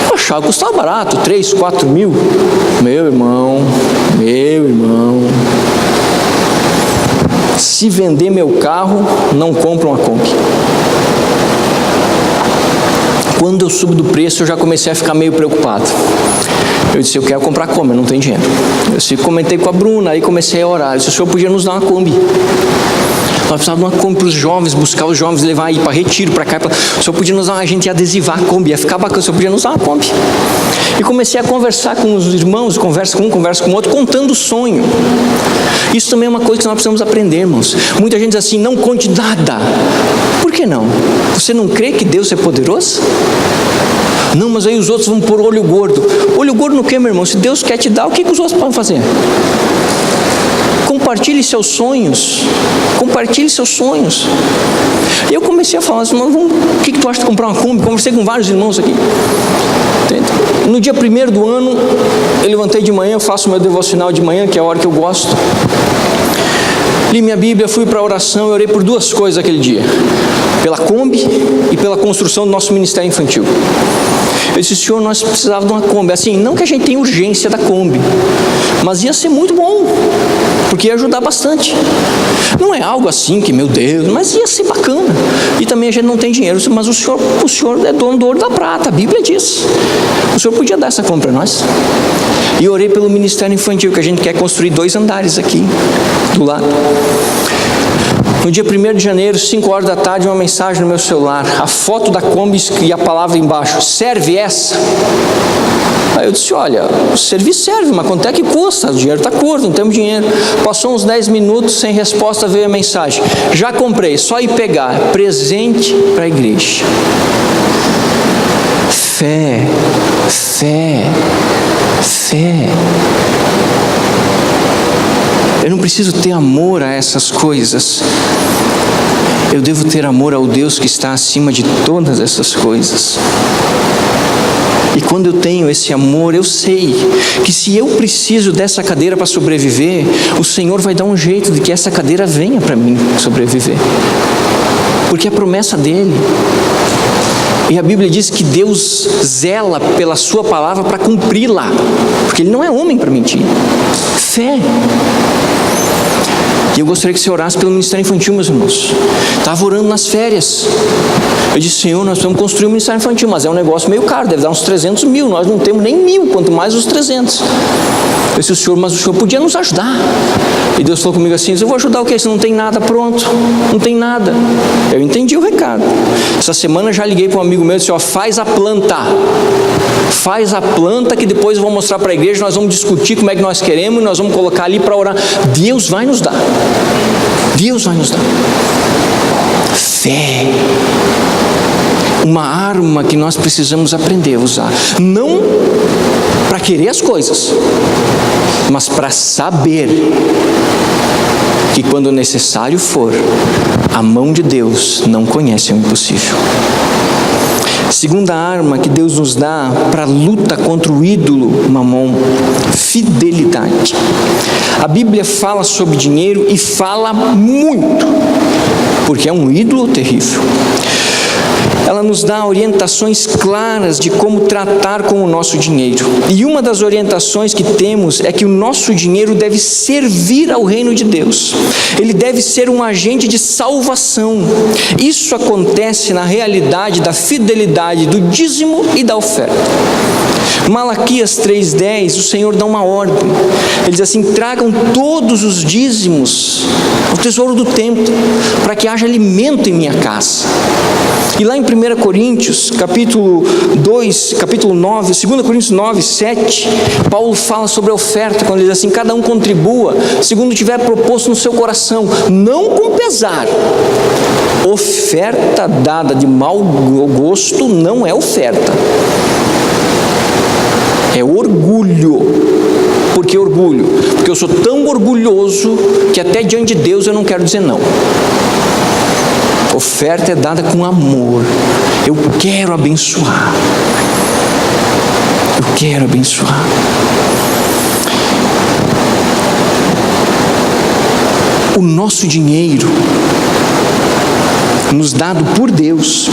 Eu achava que custava barato, 3, 4 mil. Meu irmão, se vender meu carro, não compro uma Kombi. Quando eu subo do preço, eu já comecei a ficar meio preocupado. Eu disse, eu quero comprar Kombi, eu não tenho dinheiro. Eu comentei com a Bruna, aí comecei a orar. Eu disse, o senhor podia nos dar uma Kombi. Nós precisávamos de uma Kombi para os jovens, buscar os jovens, levar aí para retiro, para cá. O senhor podia nos dar, a gente ia adesivar a Kombi, ia ficar bacana, o senhor podia nos dar uma Kombi. E comecei a conversar com os irmãos, conversa com um, conversa com o outro, contando o sonho. Isso também é uma coisa que nós precisamos aprender, irmãos. Muita gente diz assim, não conte nada. Por que não? Você não crê que Deus é poderoso? Não, mas aí os outros vão pôr olho gordo. Olho gordo no que, meu irmão? Se Deus quer te dar, o que os outros podem fazer? Compartilhe seus sonhos. Compartilhe seus sonhos. E eu comecei a falar assim, o que tu acha de comprar uma Kombi? Conversei com vários irmãos aqui. No dia 1º do ano, eu levantei de manhã, eu faço meu devocional de manhã, que é a hora que eu gosto. Li minha Bíblia, fui para a oração e orei por 2 coisas aquele dia. Pela Kombi e pela construção do nosso ministério infantil. Eu disse, Senhor, nós precisávamos de uma Kombi. Assim, não que a gente tenha urgência da Kombi, mas ia ser muito bom, porque ia ajudar bastante. Não é algo assim que, meu Deus, mas ia ser bacana. E também a gente não tem dinheiro, mas o Senhor é dono do ouro e da prata, a Bíblia diz. O Senhor podia dar essa Kombi para nós. E orei pelo ministério infantil, que a gente quer construir 2 andares aqui, do lado. No dia 1º de janeiro, 5 horas da tarde, uma mensagem no meu celular, a foto da Kombi e a palavra embaixo, serve essa? Aí eu disse, olha, o serviço serve, mas quanto é que custa? O dinheiro está curto, não temos dinheiro. Passou uns 10 minutos, sem resposta, veio a mensagem, já comprei, só ir pegar, presente para a igreja. Fé. Eu não preciso ter amor a essas coisas. Eu devo ter amor ao Deus que está acima de todas essas coisas. E quando eu tenho esse amor, eu sei que se eu preciso dessa cadeira para sobreviver, o Senhor vai dar um jeito de que essa cadeira venha para mim sobreviver. Porque é a promessa dele. E a Bíblia diz que Deus zela pela sua palavra para cumpri-la, porque Ele não é homem para mentir. Fé. E eu gostaria que você orasse pelo ministério infantil, meus irmãos. Estava orando nas férias. Eu disse, Senhor, nós precisamos construir um ministério infantil, mas é um negócio meio caro, deve dar uns 300 mil, nós não temos nem 1.000, quanto mais os 300. Eu disse, Senhor, mas o Senhor podia nos ajudar. E Deus falou comigo assim, eu vou ajudar o quê? Você não tem nada pronto, não tem nada. Eu entendi o recado. Essa semana já liguei para um amigo meu e disse, faz a planta que depois eu vou mostrar para a igreja, nós vamos discutir como é que nós queremos e nós vamos colocar ali para orar. Deus vai nos dar. Deus vai nos dar. Fé. Uma arma que nós precisamos aprender a usar. Não para querer as coisas, mas para saber que quando necessário for, a mão de Deus não conhece o impossível. Segunda arma que Deus nos dá para a luta contra o ídolo Mamon: fidelidade. A Bíblia fala sobre dinheiro e fala muito, porque é um ídolo terrível. Ela nos dá orientações claras de como tratar com o nosso dinheiro. E uma das orientações que temos é que o nosso dinheiro deve servir ao reino de Deus. Ele deve ser um agente de salvação. Isso acontece na realidade da fidelidade do dízimo e da oferta. Malaquias 3:10, o Senhor dá uma ordem. Ele diz assim: tragam todos os dízimos ao tesouro do templo, para que haja alimento em minha casa. E lá em 1 Coríntios, capítulo 9, 2 Coríntios 9, 7, Paulo fala sobre a oferta, quando ele diz assim: cada um contribua segundo tiver proposto no seu coração, não com pesar. Oferta dada de mau gosto não é oferta, é orgulho. Por que orgulho? Porque eu sou tão orgulhoso que até diante de Deus eu não quero dizer não. Oferta é dada com amor. Eu quero abençoar. Eu quero abençoar. O nosso dinheiro, nos dado por Deus,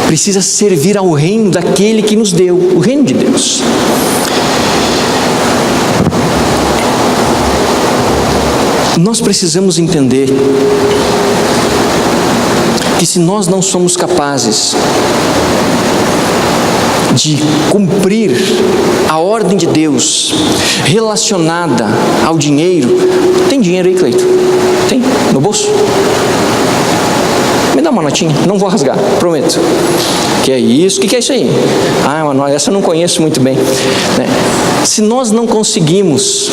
precisa servir ao reino daquele que nos deu, o reino de Deus. Nós precisamos entender que se nós não somos capazes de cumprir a ordem de Deus relacionada ao dinheiro. Tem dinheiro aí, Cleito? Tem? No bolso? Me dá uma notinha, não vou rasgar, prometo. Que é isso? O que é isso aí? Ah, mano, essa eu não conheço muito bem, né? Se nós não conseguimos,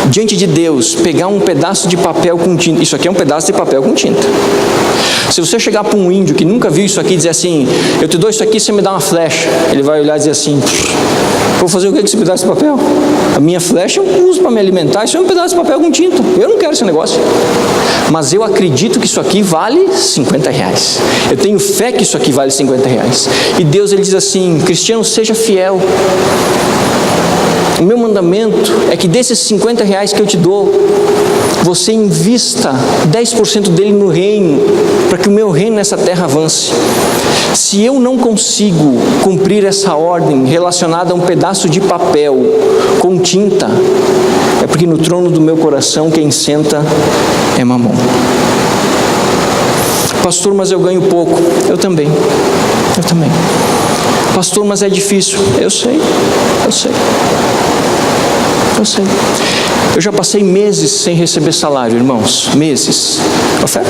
diante de Deus, pegar um pedaço de papel com tinta, isso aqui é um pedaço de papel com tinta. Se você chegar para um índio que nunca viu isso aqui e dizer assim: eu te dou isso aqui, você me dá uma flecha, ele vai olhar e dizer assim: vou fazer o que com esse pedaço de papel? A minha flecha eu uso para me alimentar, isso é um pedaço de papel com tinta, eu não quero esse negócio. Mas eu acredito que isso aqui vale 50 reais, eu tenho fé que isso aqui vale 50 reais. E Deus, ele diz assim: cristiano, seja fiel. O meu mandamento é que desses 50 reais que eu te dou, você invista 10% dele no reino, para que o meu reino nessa terra avance. Se eu não consigo cumprir essa ordem relacionada a um pedaço de papel com tinta, é porque no trono do meu coração quem senta é Mamon. Pastor, mas eu ganho pouco. Eu também. Pastor, mas é difícil. Eu sei. Eu já passei meses sem receber salário, irmãos. Meses. Oferta?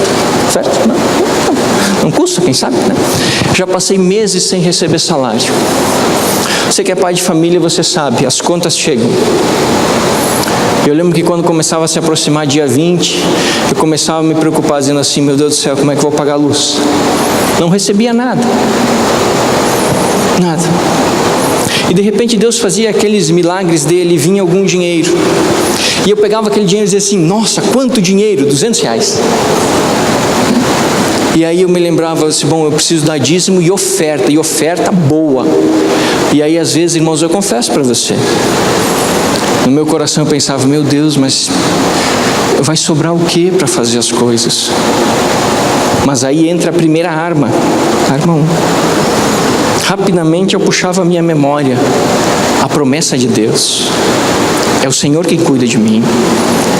Não custa, quem sabe, né? Já passei meses sem receber salário. Você que é pai de família, você sabe, as contas chegam. Eu lembro que quando começava a se aproximar dia 20, eu começava a me preocupar, dizendo assim: meu Deus do céu, como é que eu vou pagar a luz? Não recebia nada. E de repente Deus fazia aqueles milagres dele, vinha algum dinheiro. E eu pegava aquele dinheiro e dizia assim: nossa, quanto dinheiro? 200 reais. E aí eu me lembrava assim: bom, eu preciso dar dízimo e oferta boa. E aí às vezes, irmãos, eu confesso para você, no meu coração eu pensava: meu Deus, mas vai sobrar o que para fazer as coisas? Mas aí entra a primeira arma, arma 1. Rapidamente eu puxava a minha memória, a promessa de Deus. É o Senhor quem cuida de mim,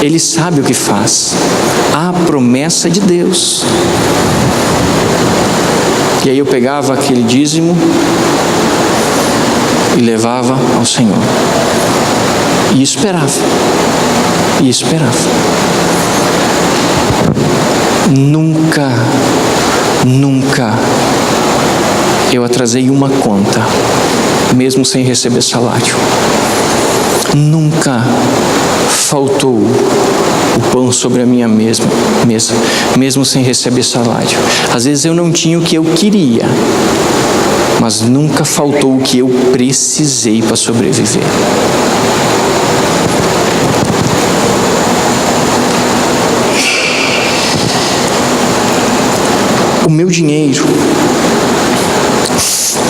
Ele sabe o que faz. A promessa de Deus. E aí eu pegava aquele dízimo e levava ao Senhor. E esperava. Nunca eu atrasei uma conta, mesmo sem receber salário. Nunca faltou o pão sobre a minha mesa, mesmo sem receber salário. Às vezes eu não tinha o que eu queria, mas nunca faltou o que eu precisei para sobreviver. O meu dinheiro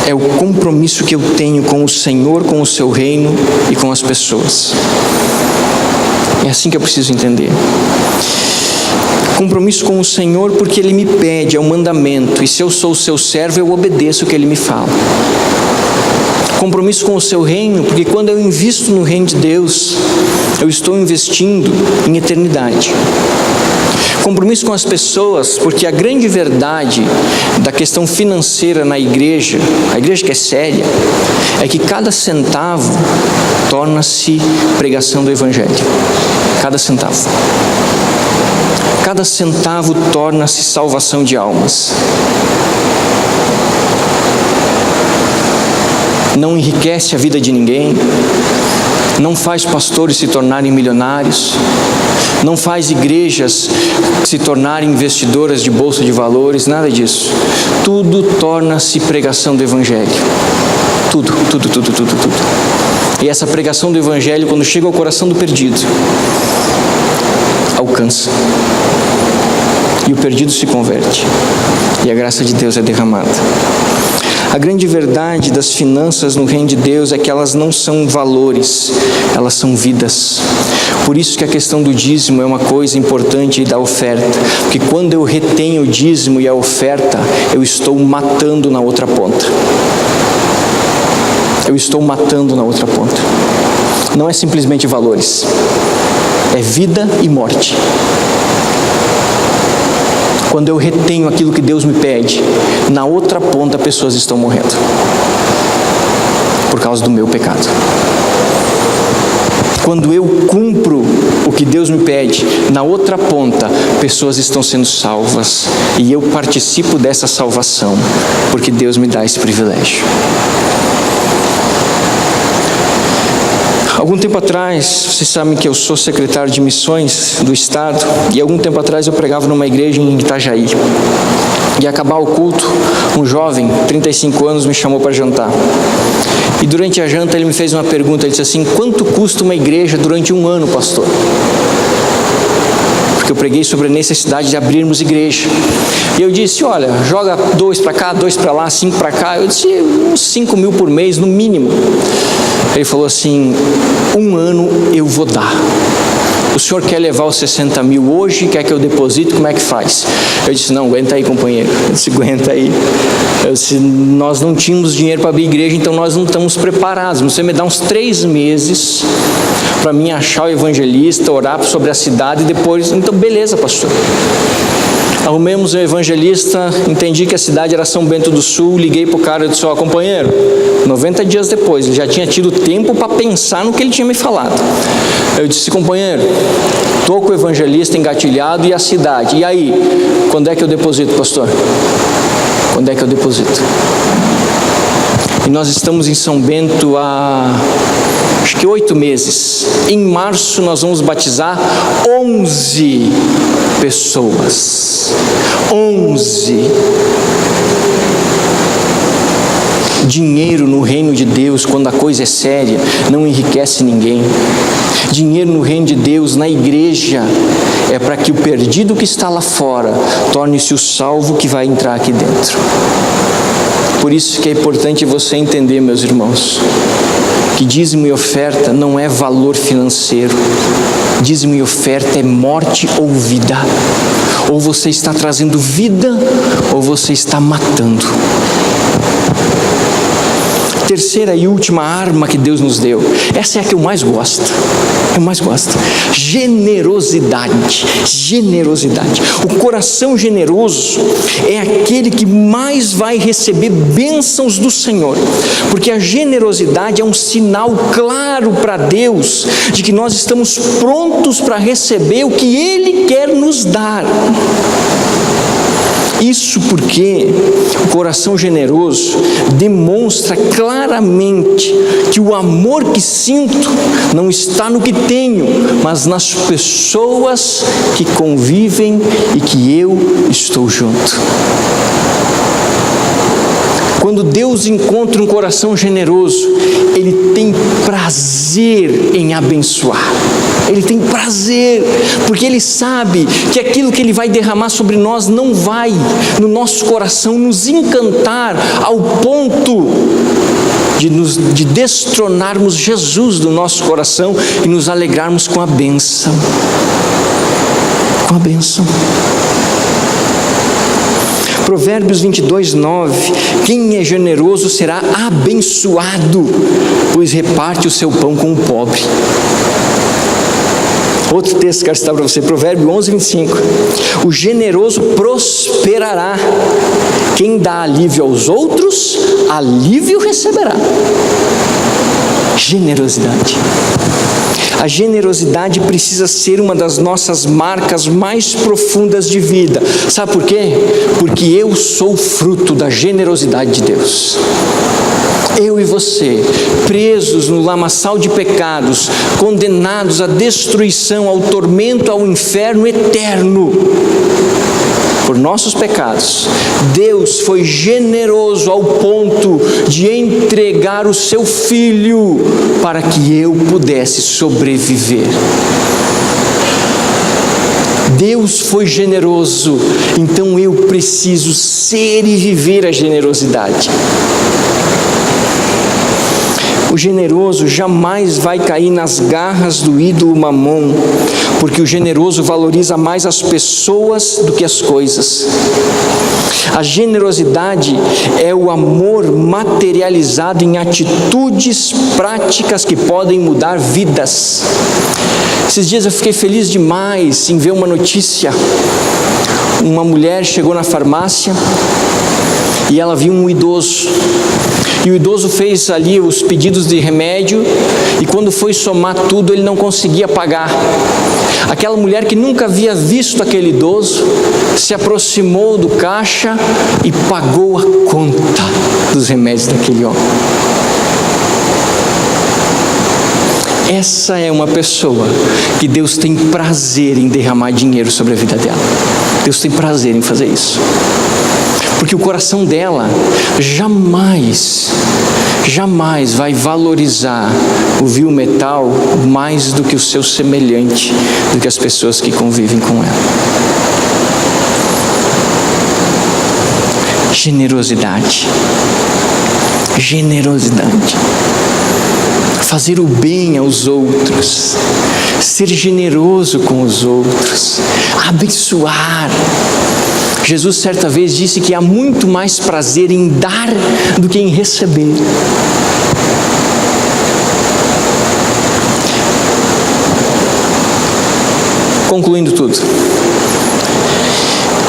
é o compromisso que eu tenho com o Senhor, com o seu reino e com as pessoas. É assim que eu preciso entender. Compromisso com o Senhor porque Ele me pede, é um mandamento, e se eu sou o seu servo, eu obedeço o que Ele me fala. Compromisso com o seu reino, porque quando eu invisto no reino de Deus, eu estou investindo em eternidade. Compromisso com as pessoas, porque a grande verdade da questão financeira na igreja, a igreja que é séria, é que cada centavo torna-se pregação do Evangelho. Cada centavo. Cada centavo torna-se salvação de almas. Não enriquece a vida de ninguém, não faz pastores se tornarem milionários, não faz igrejas se tornarem investidoras de bolsa de valores, nada disso. Tudo torna-se pregação do Evangelho. Tudo. E essa pregação do Evangelho, quando chega ao coração do perdido, alcança. E o perdido se converte. E a graça de Deus é derramada. A grande verdade das finanças no reino de Deus é que elas não são valores, elas são vidas. Por isso que a questão do dízimo é uma coisa importante, e da oferta. Porque quando eu retenho o dízimo e a oferta, eu estou matando na outra ponta. Eu estou matando na outra ponta. Não é simplesmente valores, é vida e morte. Quando eu retenho aquilo que Deus me pede, na outra ponta pessoas estão morrendo por causa do meu pecado. Quando eu cumpro o que Deus me pede, na outra ponta pessoas estão sendo salvas, e eu participo dessa salvação porque Deus me dá esse privilégio. Algum tempo atrás, vocês sabem que eu sou secretário de missões do estado, e algum tempo atrás eu pregava numa igreja em Itajaí. E acabar o culto, um jovem, 35 anos, me chamou para jantar. E durante a janta ele me fez uma pergunta, ele disse assim: quanto custa uma igreja durante um ano, pastor? Porque eu preguei sobre a necessidade de abrirmos igreja. E eu disse: olha, joga 2 para cá, 2 para lá, 5 para cá. Eu disse: uns 5 mil por mês, no mínimo. Ele falou assim: um ano eu vou dar. O senhor quer levar os 60 mil hoje? Quer que eu deposite? Como é que faz? Eu disse: não, aguenta aí, companheiro. Eu disse: aguenta aí. Eu disse: nós não tínhamos dinheiro para abrir igreja, então nós não estamos preparados. Você me dá uns 3 meses para mim achar o evangelista, orar sobre a cidade e depois... Então, beleza, pastor. Arrumemos um evangelista, entendi que a cidade era São Bento do Sul, liguei para o cara e disse: ó, companheiro, 90 dias depois, ele já tinha tido tempo para pensar no que ele tinha me falado. Eu disse: companheiro, estou com o evangelista engatilhado e a cidade. E aí, quando é que eu deposito, pastor? Quando é que eu deposito? E nós estamos em São Bento há, acho que 8 meses. Em março nós vamos batizar 11 pessoas. 11. Dinheiro no reino de Deus, quando a coisa é séria, não enriquece ninguém. Dinheiro no reino de Deus, na igreja, é para que o perdido que está lá fora torne-se o salvo que vai entrar aqui dentro. Por isso que é importante você entender, meus irmãos, que dízimo e oferta não é valor financeiro. Dízimo e oferta é morte ou vida. Ou você está trazendo vida, ou você está matando. Terceira e última arma que Deus nos deu, essa é a que eu mais gosto. Eu mais gosto. Generosidade. Generosidade. O coração generoso é aquele que mais vai receber bênçãos do Senhor, porque a generosidade é um sinal claro para Deus de que nós estamos prontos para receber o que Ele quer nos dar. Isso porque o coração generoso demonstra claramente que o amor que sinto não está no que tenho, mas nas pessoas que convivem e que eu estou junto. Quando Deus encontra um coração generoso, Ele tem prazer em abençoar. Ele tem prazer, porque Ele sabe que aquilo que Ele vai derramar sobre nós não vai, no nosso coração, nos encantar ao ponto de destronarmos Jesus do nosso coração e nos alegrarmos com a bênção. Com a bênção. Provérbios 22:9, quem é generoso será abençoado, pois reparte o seu pão com o pobre. Outro texto que eu quero citar para você, Provérbio 11:25, o generoso prosperará, quem dá alívio aos outros, alívio receberá. Generosidade. A generosidade precisa ser uma das nossas marcas mais profundas de vida. Sabe por quê? Porque eu sou fruto da generosidade de Deus. Eu e você, presos no lamaçal de pecados, condenados à destruição, ao tormento, ao inferno eterno, por nossos pecados, Deus foi generoso ao ponto de entregar o seu Filho para que eu pudesse sobreviver. Deus foi generoso, então eu preciso ser e viver a generosidade. O generoso jamais vai cair nas garras do ídolo Mamon, porque o generoso valoriza mais as pessoas do que as coisas. A generosidade é o amor materializado em atitudes práticas que podem mudar vidas. Esses dias eu fiquei feliz demais em ver uma notícia. Uma mulher chegou na farmácia e ela viu um idoso. E o idoso fez ali os pedidos de remédio e quando foi somar tudo ele não conseguia pagar. Aquela mulher que nunca havia visto aquele idoso se aproximou do caixa e pagou a conta dos remédios daquele homem. Essa é uma pessoa que Deus tem prazer em derramar dinheiro sobre a vida dela. Deus tem prazer em fazer isso. Porque o coração dela jamais vai valorizar o vil metal mais do que o seu semelhante, do que as pessoas que convivem com ela. Generosidade. Generosidade. Fazer o bem aos outros, ser generoso com os outros, abençoar. Jesus certa vez disse que há muito mais prazer em dar do que em receber. Concluindo tudo,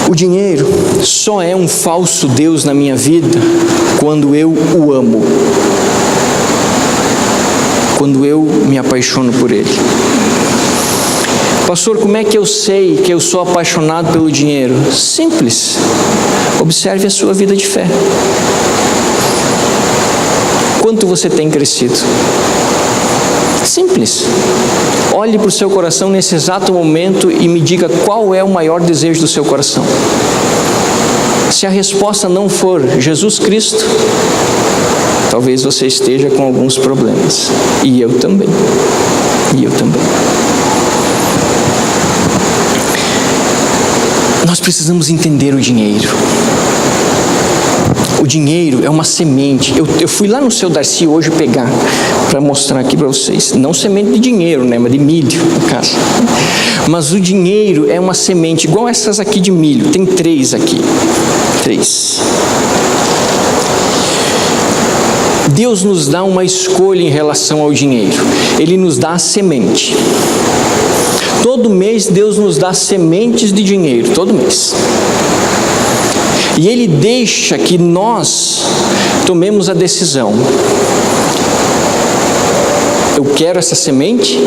o dinheiro só é um falso Deus na minha vida quando eu o amo. Quando eu me apaixono por ele. Pastor, como é que eu sei que eu sou apaixonado pelo dinheiro? Simples. Observe a sua vida de fé. Quanto você tem crescido? Simples. Olhe para o seu coração nesse exato momento e me diga qual é o maior desejo do seu coração. Se a resposta não for Jesus Cristo, talvez você esteja com alguns problemas. E eu também. Nós precisamos entender o dinheiro. O dinheiro é uma semente. Eu fui lá no seu Darcy hoje pegar, para mostrar aqui para vocês. Não semente de dinheiro, né? Mas de milho, no caso. Mas o dinheiro é uma semente, igual essas aqui de milho. Tem 3 aqui. 3. Deus nos dá uma escolha em relação ao dinheiro. Ele nos dá a semente. Todo mês Deus nos dá sementes de dinheiro, todo mês. E Ele deixa que nós tomemos a decisão. Eu quero essa semente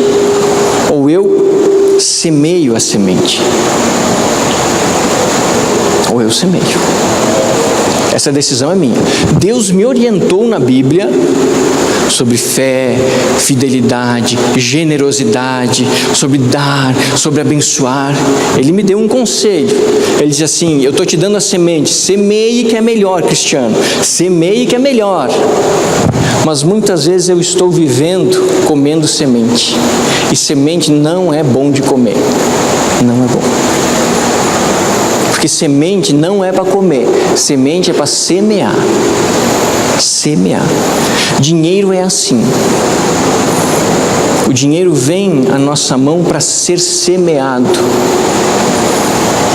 ou eu semeio a semente? Ou eu semeio? Essa decisão é minha. Deus me orientou na Bíblia sobre fé, fidelidade, generosidade, sobre dar, sobre abençoar. Ele me deu um conselho. Ele diz assim: eu estou te dando a semente, semeie que é melhor, Cristiano, semeie que é melhor. Mas muitas vezes eu estou vivendo comendo semente, e semente não é bom de comer, não é bom. Porque semente não é para comer, semente é para semear. Semear. Dinheiro é assim. O dinheiro vem à nossa mão para ser semeado.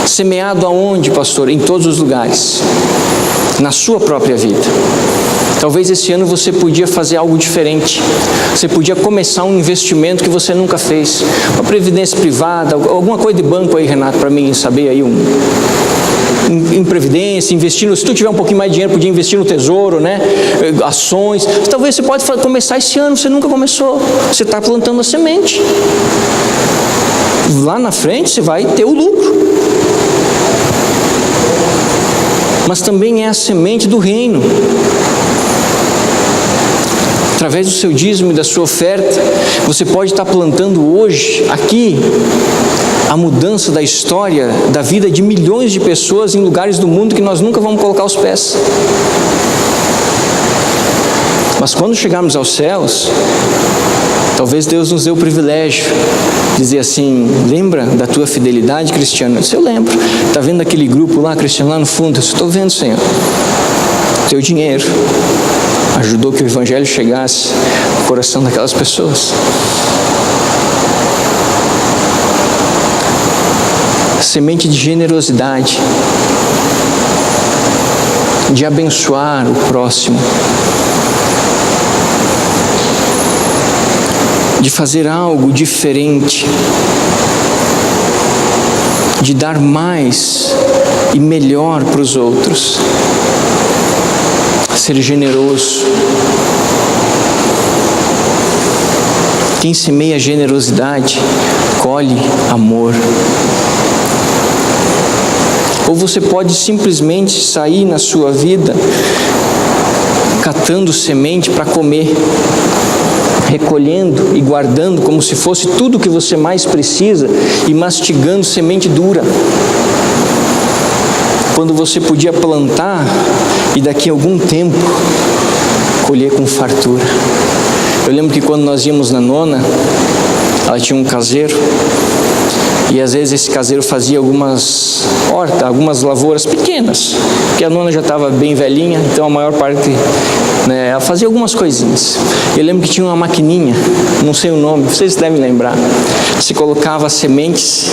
Semeado aonde, pastor? Em todos os lugares. Na sua própria vida. Talvez esse ano você podia fazer algo diferente. Você podia começar um investimento que você nunca fez. Uma previdência privada, alguma coisa de banco aí, Renato, para mim saber aí em previdência, investindo. Se tu tiver um pouquinho mais de dinheiro, podia investir no tesouro, né? Ações. Talvez você pode começar esse ano, você nunca começou. Você está plantando a semente. Lá na frente você vai ter o lucro. Mas também é a semente do reino. Através do seu dízimo e da sua oferta, você pode estar plantando hoje, aqui, a mudança da história, da vida de milhões de pessoas em lugares do mundo que nós nunca vamos colocar os pés. Mas quando chegarmos aos céus, talvez Deus nos dê o privilégio de dizer assim: lembra da tua fidelidade, Cristiano? Eu disse: eu lembro. Está vendo aquele grupo lá, Cristiano, lá no fundo? Eu disse: estou vendo, Senhor. Teu dinheiro ajudou que o Evangelho chegasse no coração daquelas pessoas. Semente de generosidade, de abençoar o próximo, de fazer algo diferente, de dar mais e melhor para os outros, ser generoso. Quem semeia generosidade, colhe amor. Ou você pode simplesmente sair na sua vida catando semente para comer, recolhendo e guardando como se fosse tudo o que você mais precisa e mastigando semente dura. Quando você podia plantar e daqui a algum tempo colher com fartura. Eu lembro que quando nós íamos na nona, ela tinha um caseiro, e às vezes esse caseiro fazia algumas hortas, algumas lavouras pequenas, porque a nona já estava bem velhinha, então a maior parte, né, ela fazia algumas coisinhas. Eu lembro que tinha uma maquininha, não sei o nome, vocês devem lembrar, se colocava sementes,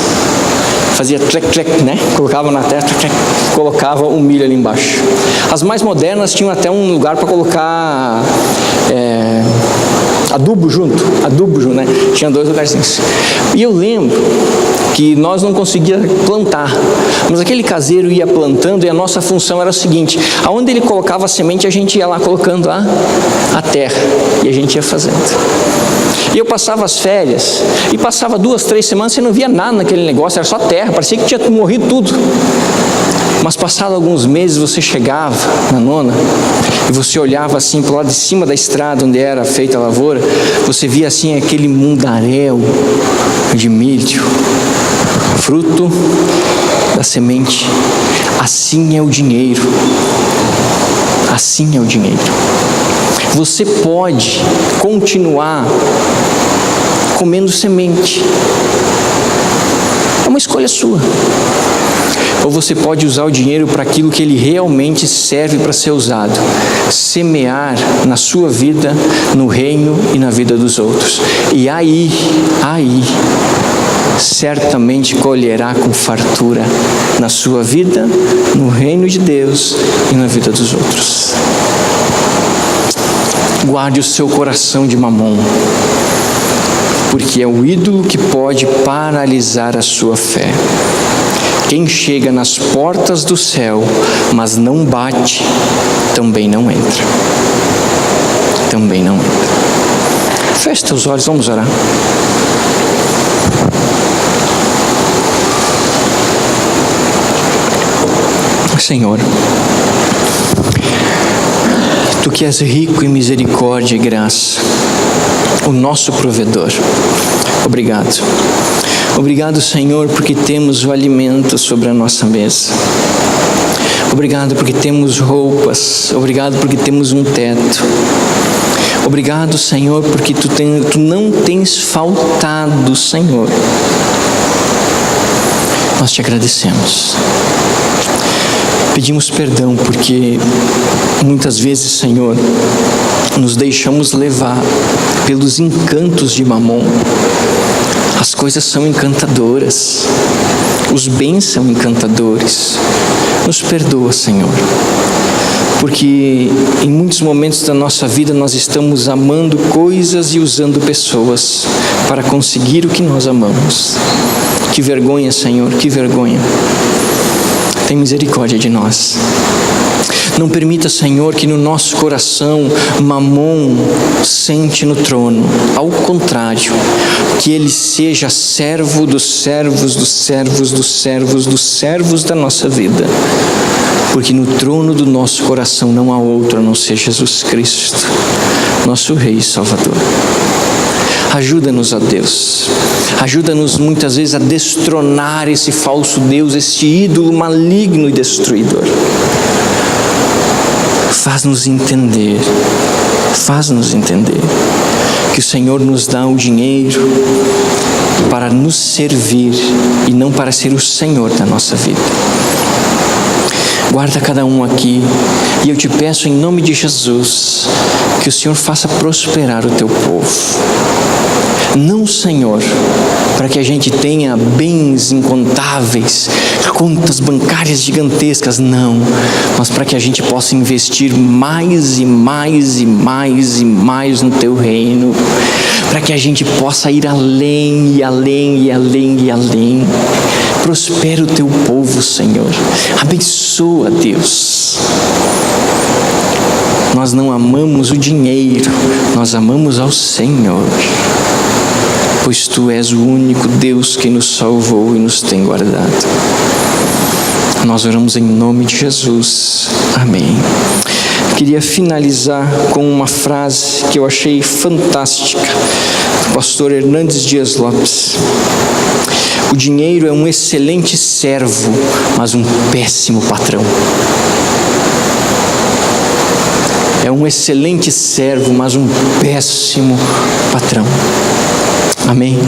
fazia trec, né? Colocava na terra, colocava o milho ali embaixo. As mais modernas tinham até um lugar para colocar adubo junto, né? Tinha 2 lugarzinhos. E eu lembro que nós não conseguíamos plantar, mas aquele caseiro ia plantando e a nossa função era o seguinte: aonde ele colocava a semente, a gente ia lá colocando a terra e a gente ia fazendo. E eu passava as férias, e passava 2, 3 semanas, você não via nada naquele negócio, era só terra, parecia que tinha morrido tudo. Mas passado alguns meses, você chegava na nona, e você olhava assim para o lado de cima da estrada, onde era feita a lavoura, você via assim aquele mundaréu de milho, fruto da semente. Assim é o dinheiro. Assim é o dinheiro. Você pode continuar comendo semente. É uma escolha sua. Ou você pode usar o dinheiro para aquilo que ele realmente serve para ser usado. Semear na sua vida, no reino e na vida dos outros. E aí, certamente colherá com fartura na sua vida, no reino de Deus e na vida dos outros. Guarde o seu coração de mamon, porque é o ídolo que pode paralisar a sua fé. Quem chega nas portas do céu, mas não bate, também não entra. Também não entra. Feche teus olhos, vamos orar. Senhor, Tu que és rico em misericórdia e graça, o nosso provedor. Obrigado. Obrigado, Senhor, porque temos o alimento sobre a nossa mesa. Obrigado porque temos roupas. Obrigado porque temos um teto. Obrigado, Senhor, porque Tu não tens faltado, Senhor. Nós Te agradecemos. Pedimos perdão porque muitas vezes, Senhor, nos deixamos levar pelos encantos de Mamon. As coisas são encantadoras, os bens são encantadores. Nos perdoa, Senhor, porque em muitos momentos da nossa vida nós estamos amando coisas e usando pessoas para conseguir o que nós amamos. Que vergonha, Senhor, que vergonha. Tem misericórdia de nós. Não permita, Senhor, que no nosso coração Mamon sente no trono. Ao contrário, que ele seja servo dos servos, dos servos, dos servos, dos servos da nossa vida. Porque no trono do nosso coração não há outro a não ser Jesus Cristo, nosso Rei e Salvador. Ajuda-nos, ó Deus. Ajuda-nos muitas vezes a destronar esse falso Deus, esse ídolo maligno e destruidor. Faz-nos entender que o Senhor nos dá o dinheiro para nos servir e não para ser o Senhor da nossa vida. Guarda cada um aqui e eu te peço em nome de Jesus que o Senhor faça prosperar o teu povo. Não, Senhor, para que a gente tenha bens incontáveis, contas bancárias gigantescas, não, mas para que a gente possa investir mais e mais e mais e mais no teu reino, para que a gente possa ir além e além e além e além. Prospera o teu povo, Senhor. Abençoa, Deus. Nós não amamos o dinheiro, nós amamos ao Senhor, pois Tu és o único Deus que nos salvou e nos tem guardado. Nós oramos em nome de Jesus. Amém. Queria finalizar com uma frase que eu achei fantástica, do pastor Hernandes Dias Lopes. O dinheiro é um excelente servo, mas um péssimo patrão. É um excelente servo, mas um péssimo patrão. Amém.